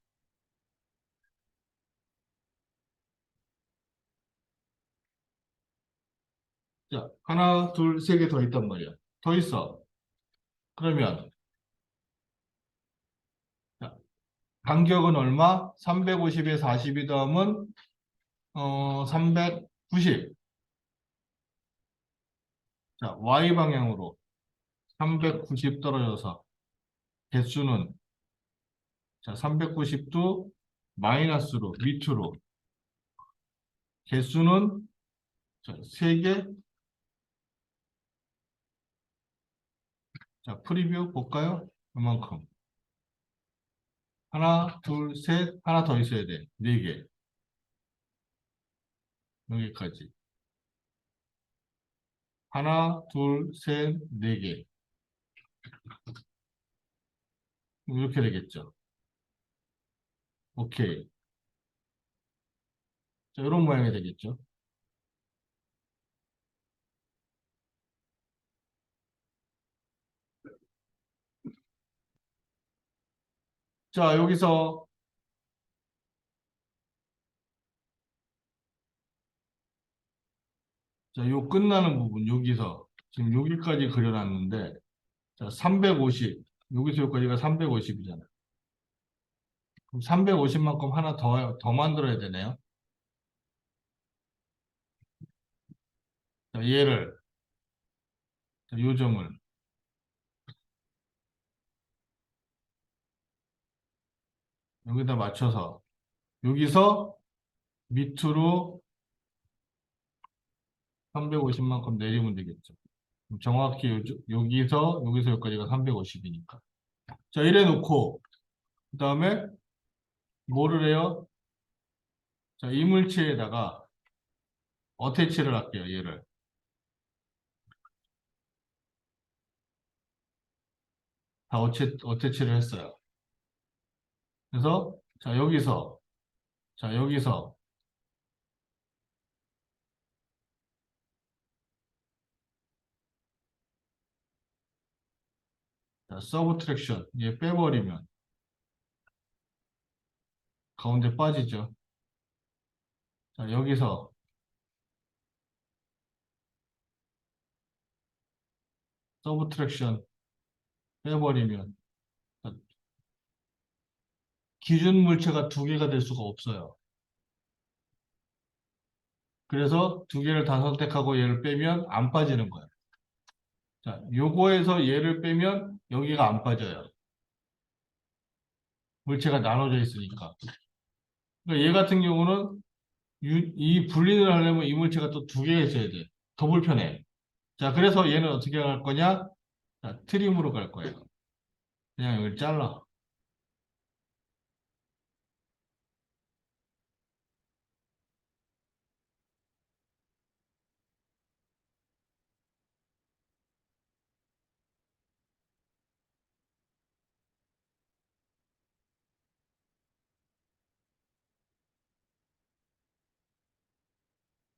자, 하나, 둘, 세 개 더 있단 말이야. 더 있어. 그러면, 자, 간격은 얼마? 350에 42 더하면, 390. 자, Y 방향으로 390 떨어져서 개수는, 자, 390도 마이너스로, 밑으로. 개수는, 자, 3개. 자, 프리뷰 볼까요? 이만큼. 하나, 둘, 셋, 하나 더 있어야 돼. 4개. 여기까지. 하나, 둘, 셋, 4개. 이렇게 되겠죠. 오케이. 자, 이런 모양이 되겠죠. 자, 여기서, 자, 요 끝나는 부분, 여기서, 지금 여기까지 그려놨는데, 자, 350. 여기서 여기까지가 350이잖아. 그럼 350만큼 하나 더 만들어야 되네요. 자, 얘를, 자, 요 점을, 여기다 맞춰서, 여기서 밑으로 350만큼 내리면 되겠죠. 그럼 정확히 여기서 여기까지가 350이니까. 자, 이래 놓고, 그 다음에 뭐를 해요? 자, 이물체에다가 어태치를 할게요, 얘를. 다 어태치를 했어요. 그래서, 자, 여기서, 자, 서브트랙션, 얘 빼버리면 가운데 빠지죠. 자, 여기서, 서브트랙션 빼버리면, 자, 기준 물체가 두 개가 될 수가 없어요. 그래서 두 개를 다 선택하고 얘를 빼면 안 빠지는 거예요. 자, 요거에서 얘를 빼면 여기가 안 빠져요. 물체가 나눠져 있으니까. 그러니까 얘 같은 경우는 이 분리를 하려면 이 물체가 또 두 개가 있어야 돼. 더 불편해. 자, 그래서 얘는 어떻게 할 거냐? 자, 트림으로 갈 거예요. 그냥 여기를 잘라.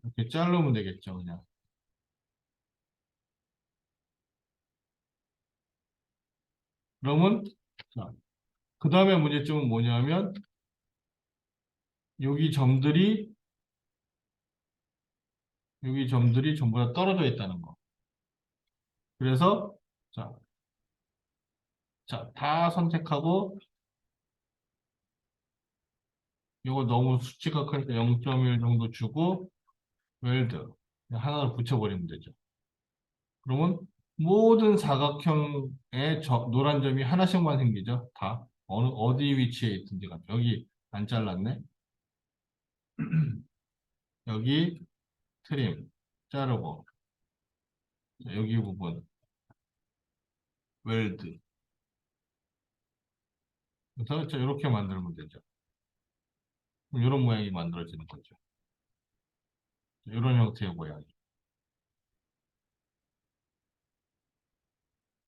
이렇게 자르면 되겠죠, 그냥. 그러면, 자, 그 다음에 문제점은 뭐냐면, 여기 점들이, 여기 점들이 전부 다 떨어져 있다는 거. 그래서, 자, 자, 다 선택하고, 이거 너무 수치가 크니까 0.1 정도 주고, 웰드. 그냥 하나를 붙여버리면 되죠. 그러면 모든 사각형의 노란 점이 하나씩만 생기죠. 다. 어디 위치에 있든지가. 여기 안 잘랐네. 여기 트림. 자르고. 자, 여기 부분. 웰드. 그래서 자, 이렇게 만들면 되죠. 그럼 이런 모양이 만들어지는 거죠. 이런 형태의 모양이.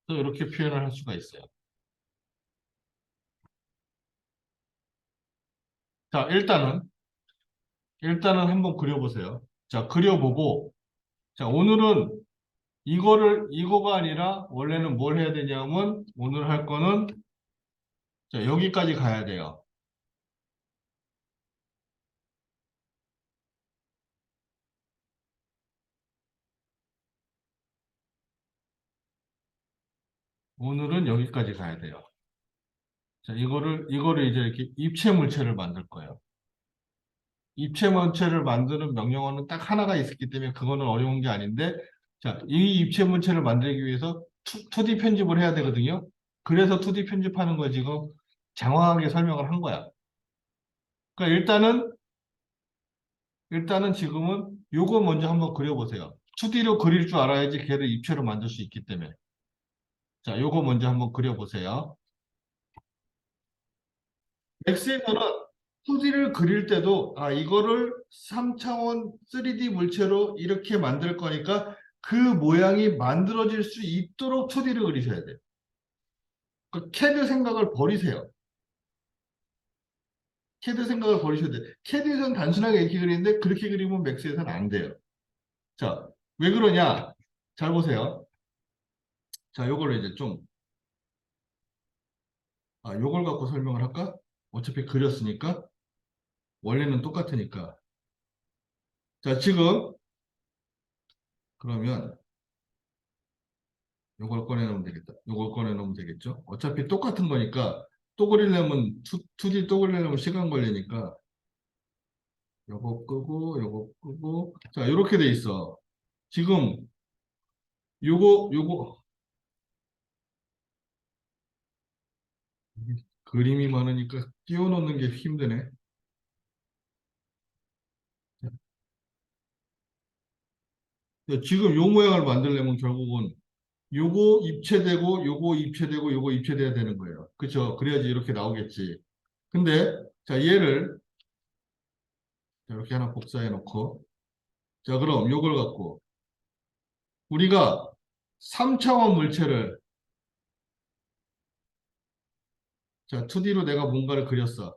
또 이렇게 표현을 할 수가 있어요. 자, 일단은 한번 그려보세요. 자, 그려보고, 자, 오늘은 이거가 아니라 원래는 뭘 해야 되냐면 오늘 할 거는 자, 여기까지 가야 돼요. 오늘은 여기까지 가야 돼요. 자, 이거를 이제 이렇게 입체 물체를 만들 거예요. 입체 물체를 만드는 명령어는 딱 하나가 있었기 때문에 그거는 어려운 게 아닌데, 자, 이 입체 물체를 만들기 위해서 2D 편집을 해야 되거든요. 그래서 2D 편집하는 거 지금 장황하게 설명을 한 거야. 그러니까 일단은 지금은 요거 먼저 한번 그려보세요. 2D로 그릴 줄 알아야지 걔를 입체로 만들 수 있기 때문에. 자, 요거 먼저 한번 그려보세요. 맥스에서는 2D를 그릴 때도 이거를 3차원 3D 물체로 이렇게 만들 거니까 그 모양이 만들어질 수 있도록 2D를 그리셔야 돼요. 그 캐드 생각을 버리세요. 캐드 생각을 버리셔야 돼요. 캐드에서는 단순하게 이렇게 그리는데 그렇게 그리면 맥스에서는 안 돼요. 자, 왜 그러냐? 잘 보세요. 자, 요거를 이제 요걸 갖고 설명을 할까? 어차피 그렸으니까 원래는 똑같으니까. 자, 지금 그러면 요걸 꺼내놓으면 되겠다. 요걸 꺼내놓으면 되겠죠? 어차피 똑같은 거니까 또 그리려면 2D 또 그리려면 시간 걸리니까 요거 끄고 자, 요렇게 돼 있어. 지금 요거 그림이 많으니까 띄워놓는 게 힘드네. 지금 요 모양을 만들려면 결국은 요거 입체되고 요거 입체돼야 되는 거예요. 그렇죠? 그래야지 이렇게 나오겠지. 근데 자, 얘를 이렇게 하나 복사해 놓고 자, 그럼 요걸 갖고 우리가 3차원 물체를 자, 2D로 내가 뭔가를 그렸어.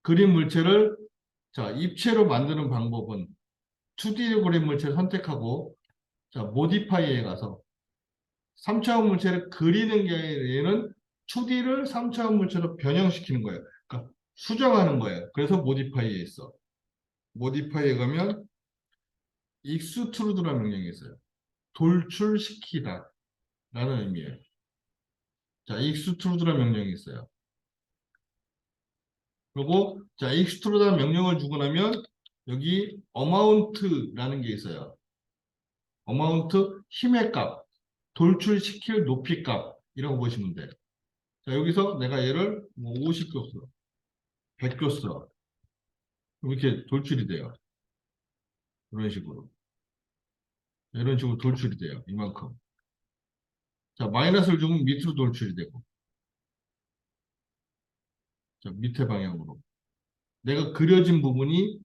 그림 물체를 자, 입체로 만드는 방법은 2D 그림 물체를 선택하고 자, 모디파이에 가서 3차원 물체를 그리는 게 아니라 얘는 2D를 3차원 물체로 변형시키는 거예요. 그러니까 수정하는 거예요. 그래서 모디파이에 있어. 모디파이에 가면 익스트루드라는 명령이 있어요. 돌출시키다 라는 의미예요. 자, 익스트루드라는 명령이 있어요. 그리고 자, 익스트루드라는 명령을 주고 나면 여기 어마운트라는 게 있어요. 어마운트 힘의 값, 돌출시킬 높이 값 이라고 보시면 돼요. 자, 여기서 내가 얘를 뭐 50교 써, 100교 써. 이렇게 돌출이 돼요. 이런 식으로. 이런 식으로 돌출이 돼요. 이만큼. 자, 마이너스를 주면 밑으로 돌출이 되고. 자, 밑에 방향으로. 내가 그려진 부분이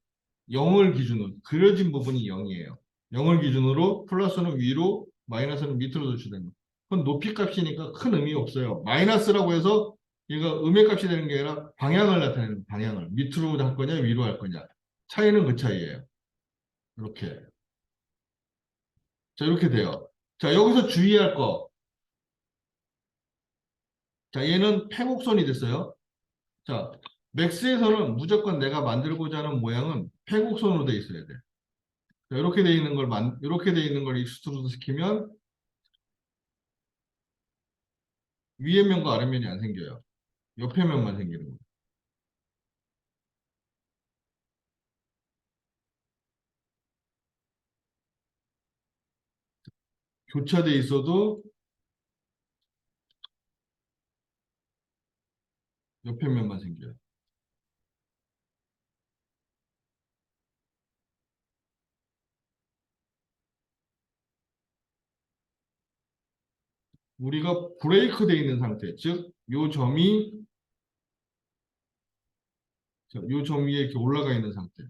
0을 기준으로, 그려진 부분이 0이에요. 0을 기준으로 플러스는 위로, 마이너스는 밑으로 돌출되는 거. 그건 높이 값이니까 큰 의미 없어요. 마이너스라고 해서 얘가 음의 값이 되는 게 아니라 방향을 나타내는 방향을. 밑으로 할 거냐, 위로 할 거냐. 차이는 그 차이예요. 이렇게. 자, 이렇게 돼요. 자, 여기서 주의할 거. 자, 얘는 폐곡선이 됐어요. 자, 맥스에서는 무조건 내가 만들고자 하는 모양은 폐곡선으로 돼 있어야 돼. 자, 이렇게 돼 있는 걸 익스트루드 시키면 위에 면과 아래 면이 안 생겨요. 옆에 면만 생기는 거예요. 교차돼 있어도 옆에 면만 생겨요. 우리가 브레이크 돼 있는 상태, 즉, 요 점 위에 이렇게 올라가 있는 상태.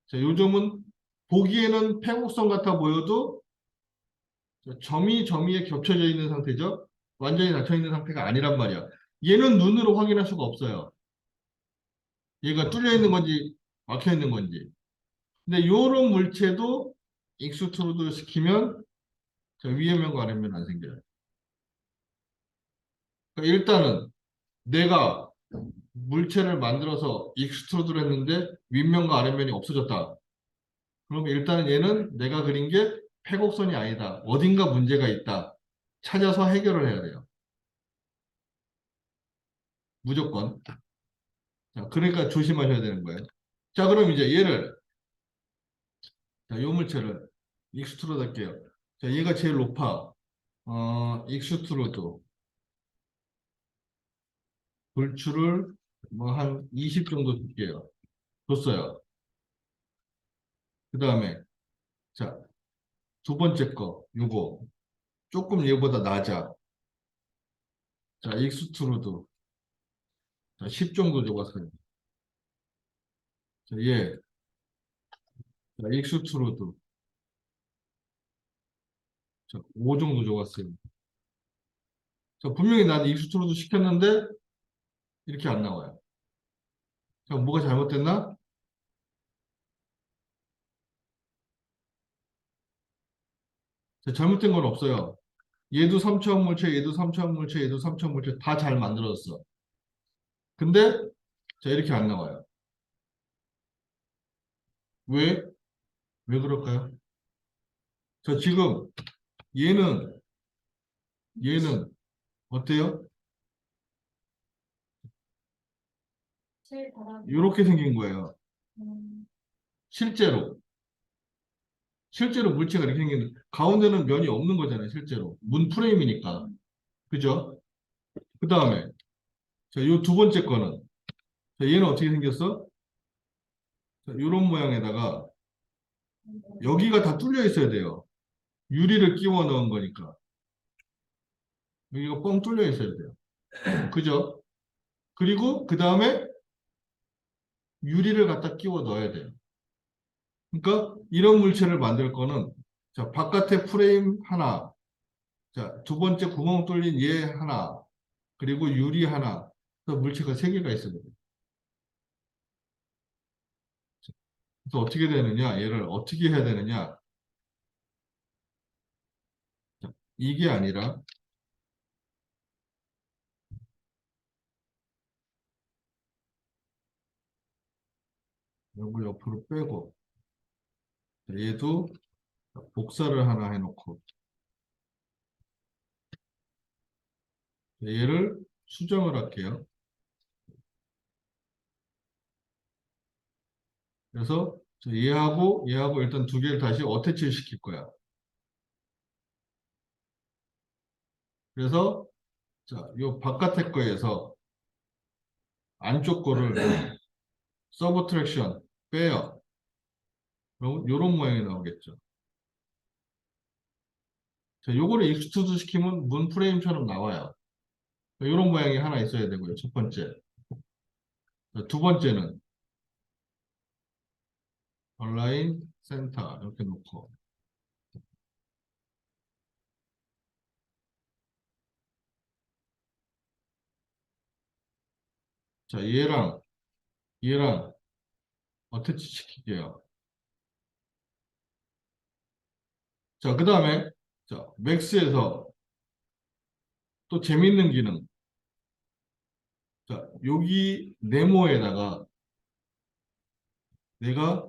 자, 요즘은 보기에는 패곡선 같아 보여도 점이 점이에 겹쳐져 있는 상태죠. 완전히 닫혀 있는 상태가 아니란 말이야. 얘는 눈으로 확인할 수가 없어요. 얘가 뚫려 있는 건지 막혀 있는 건지. 근데 이런 물체도 익스트루드 시키면 자, 위에 면과 아래 면 안 생겨요. 그러니까 일단은 내가 물체를 만들어서 익스트루드를 했는데 윗면과 아랫면이 없어졌다. 그럼 일단은 얘는 내가 그린 게 패곡선이 아니다. 어딘가 문제가 있다. 찾아서 해결을 해야 돼요. 무조건. 자, 그러니까 조심하셔야 되는 거예요. 자, 그럼 이제 얘를, 자, 요 물체를 익스트루드 할게요. 자, 얘가 제일 높아. 익스트루드. 불출을 뭐 한 20 정도 줄게요. 줬어요. 그 다음에, 자, 두 번째 거, 요거. 조금 얘보다 낮아. 자, 익스트루드. 자, 10 정도 줘봤어요. 자, 얘. 자, 익스트루드. 자, 5 정도 줘봤어요. 자, 분명히 난 익스트루드 시켰는데, 이렇게 안 나와요. 자, 뭐가 잘못됐나? 자, 잘못된 건 없어요. 얘도 3차원 물체, 얘도 3차원 물체, 얘도 3차원 물체 다 잘 만들어졌어. 근데, 자, 이렇게 안 나와요. 왜? 왜 그럴까요? 자, 지금, 얘는 어때요? 제일 바람이. 이렇게 생긴 거예요. 음, 실제로. 실제로 물체가 이렇게 생기는, 가운데는 면이 없는 거잖아요, 실제로. 문 프레임이니까. 그죠? 그 다음에, 자, 요 두 번째 거는, 자, 얘는 어떻게 생겼어? 자, 요런 모양에다가, 여기가 다 뚫려 있어야 돼요. 유리를 끼워 넣은 거니까. 여기가 뻥 뚫려 있어야 돼요. 그죠? 그리고, 그 다음에, 유리를 갖다 끼워 넣어야 돼요. 그러니까, 이런 물체를 만들 거는, 자, 바깥에 프레임 하나, 자, 두 번째 구멍 뚫린 얘 하나, 그리고 유리 하나, 그래서 물체가 세 개가 있어야 돼요. 그래서 어떻게 되느냐? 얘를 어떻게 해야 되느냐? 이게 아니라 이걸 옆으로 빼고 얘도 복사를 하나 해놓고 얘를 수정을 할게요. 그래서 얘하고 일단 두 개를 다시 어태치 시킬 거야. 그래서 자, 요 바깥에 거에서 안쪽 거를 서브트랙션 빼요. 그럼 요런 모양이 나오겠죠. 자, 요거를 익스트루드 시키면 문 프레임처럼 나와요. 이런 모양이 하나 있어야 되고요. 첫 번째. 자, 두 번째는 온라인 센터 이렇게 놓고 자, 얘랑 어태치 시킬게요. 자, 그 다음에 자, 맥스에서 또 재밌는 기능. 자, 여기 네모에다가 내가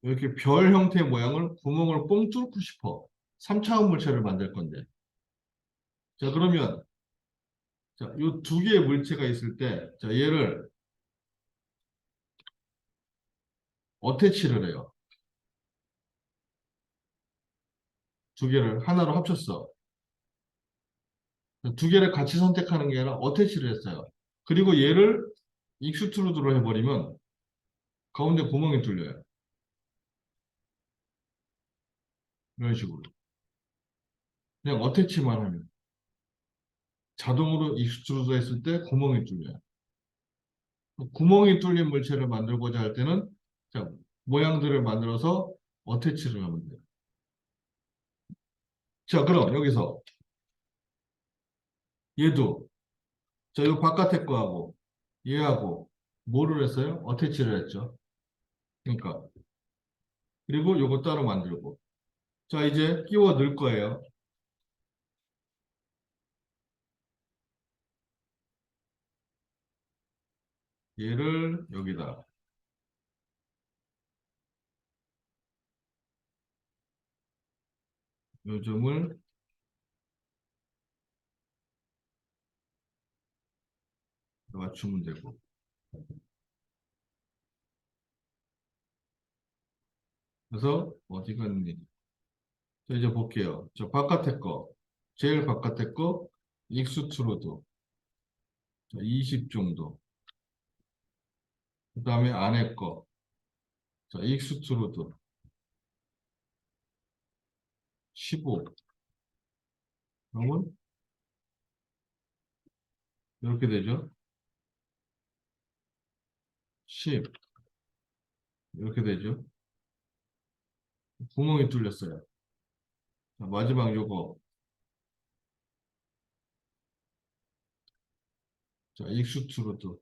이렇게 별 형태의 모양을 구멍을 뽕 뚫고 싶어. 3차원 물체를 만들 건데. 자, 그러면 자, 요 두 개의 물체가 있을 때 자, 얘를 어태치를 해요. 두 개를 하나로 합쳤어. 두 개를 같이 선택하는 게 아니라 어태치를 했어요. 그리고 얘를 익스트루드로 해버리면 가운데 구멍이 뚫려요. 이런 식으로. 그냥 어태치만 하면 자동으로 익스트루드 했을 때 구멍이 뚫려요. 구멍이 뚫린 물체를 만들고자 할 때는 자, 모양들을 만들어서 어태치를 하면 돼요. 자, 그럼 여기서 얘도 자, 요 바깥에 거하고 얘하고 뭐를 했어요? 어태치를 했죠. 그러니까 그리고 요거 따로 만들고 자, 이제 끼워 넣을 거예요. 얘를 여기다 요점을 맞추면 되고 그래서 어디 갔니? 자, 이제 볼게요. 저 바깥에 거 제일 바깥에 거 익스트루드 자, 20 정도 그 다음에 안에 거 자, 익스트루드 15 그러면 이렇게 되죠. 10 이렇게 되죠. 구멍이 뚫렸어요. 자, 마지막 요거 자, 익스트루드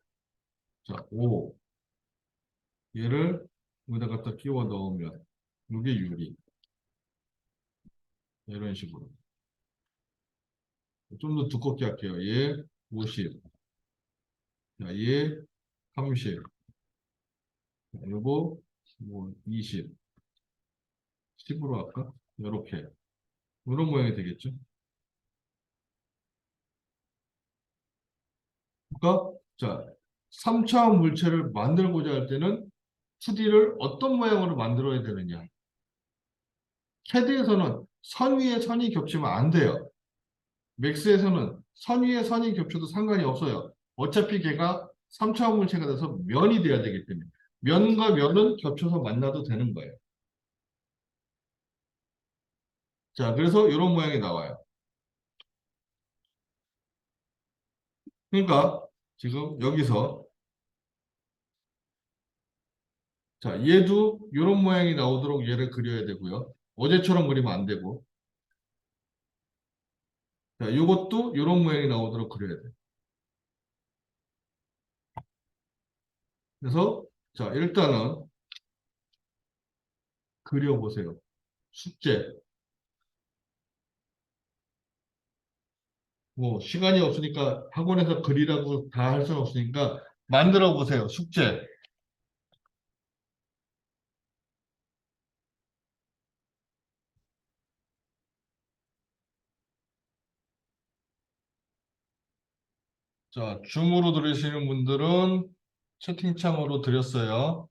자, 5 얘를 여기다 갖다 끼워 넣으면 이게 유리 이런 식으로 좀 더 두껍게 할게요. 얘 50, 자, 얘 30, 자, 요거 뭐 20, 10으로 할까? 이렇게 이런 모양이 되겠죠. 그러니까 자, 3차원 물체를 만들고자 할 때는 2D를 어떤 모양으로 만들어야 되느냐. CAD에서는 선 위에 선이 겹치면 안 돼요. 맥스에서는 선 위에 선이 겹쳐도 상관이 없어요. 어차피 걔가 3차원 물체가 돼서 면이 돼야 되기 때문에 면과 면은 겹쳐서 만나도 되는 거예요. 자, 그래서 이런 모양이 나와요. 그러니까 지금 여기서 자, 얘도 이런 모양이 나오도록 얘를 그려야 되고요. 어제처럼 그리면 안 되고 자, 이것도 이런 모양이 나오도록 그려야 돼요. 그래서 자, 일단은 그려보세요. 숙제. 뭐 시간이 없으니까 학원에서 그리라고 다 할 수는 없으니까 만들어 보세요. 숙제. 자, 줌으로 들으시는 분들은 채팅창으로 드렸어요.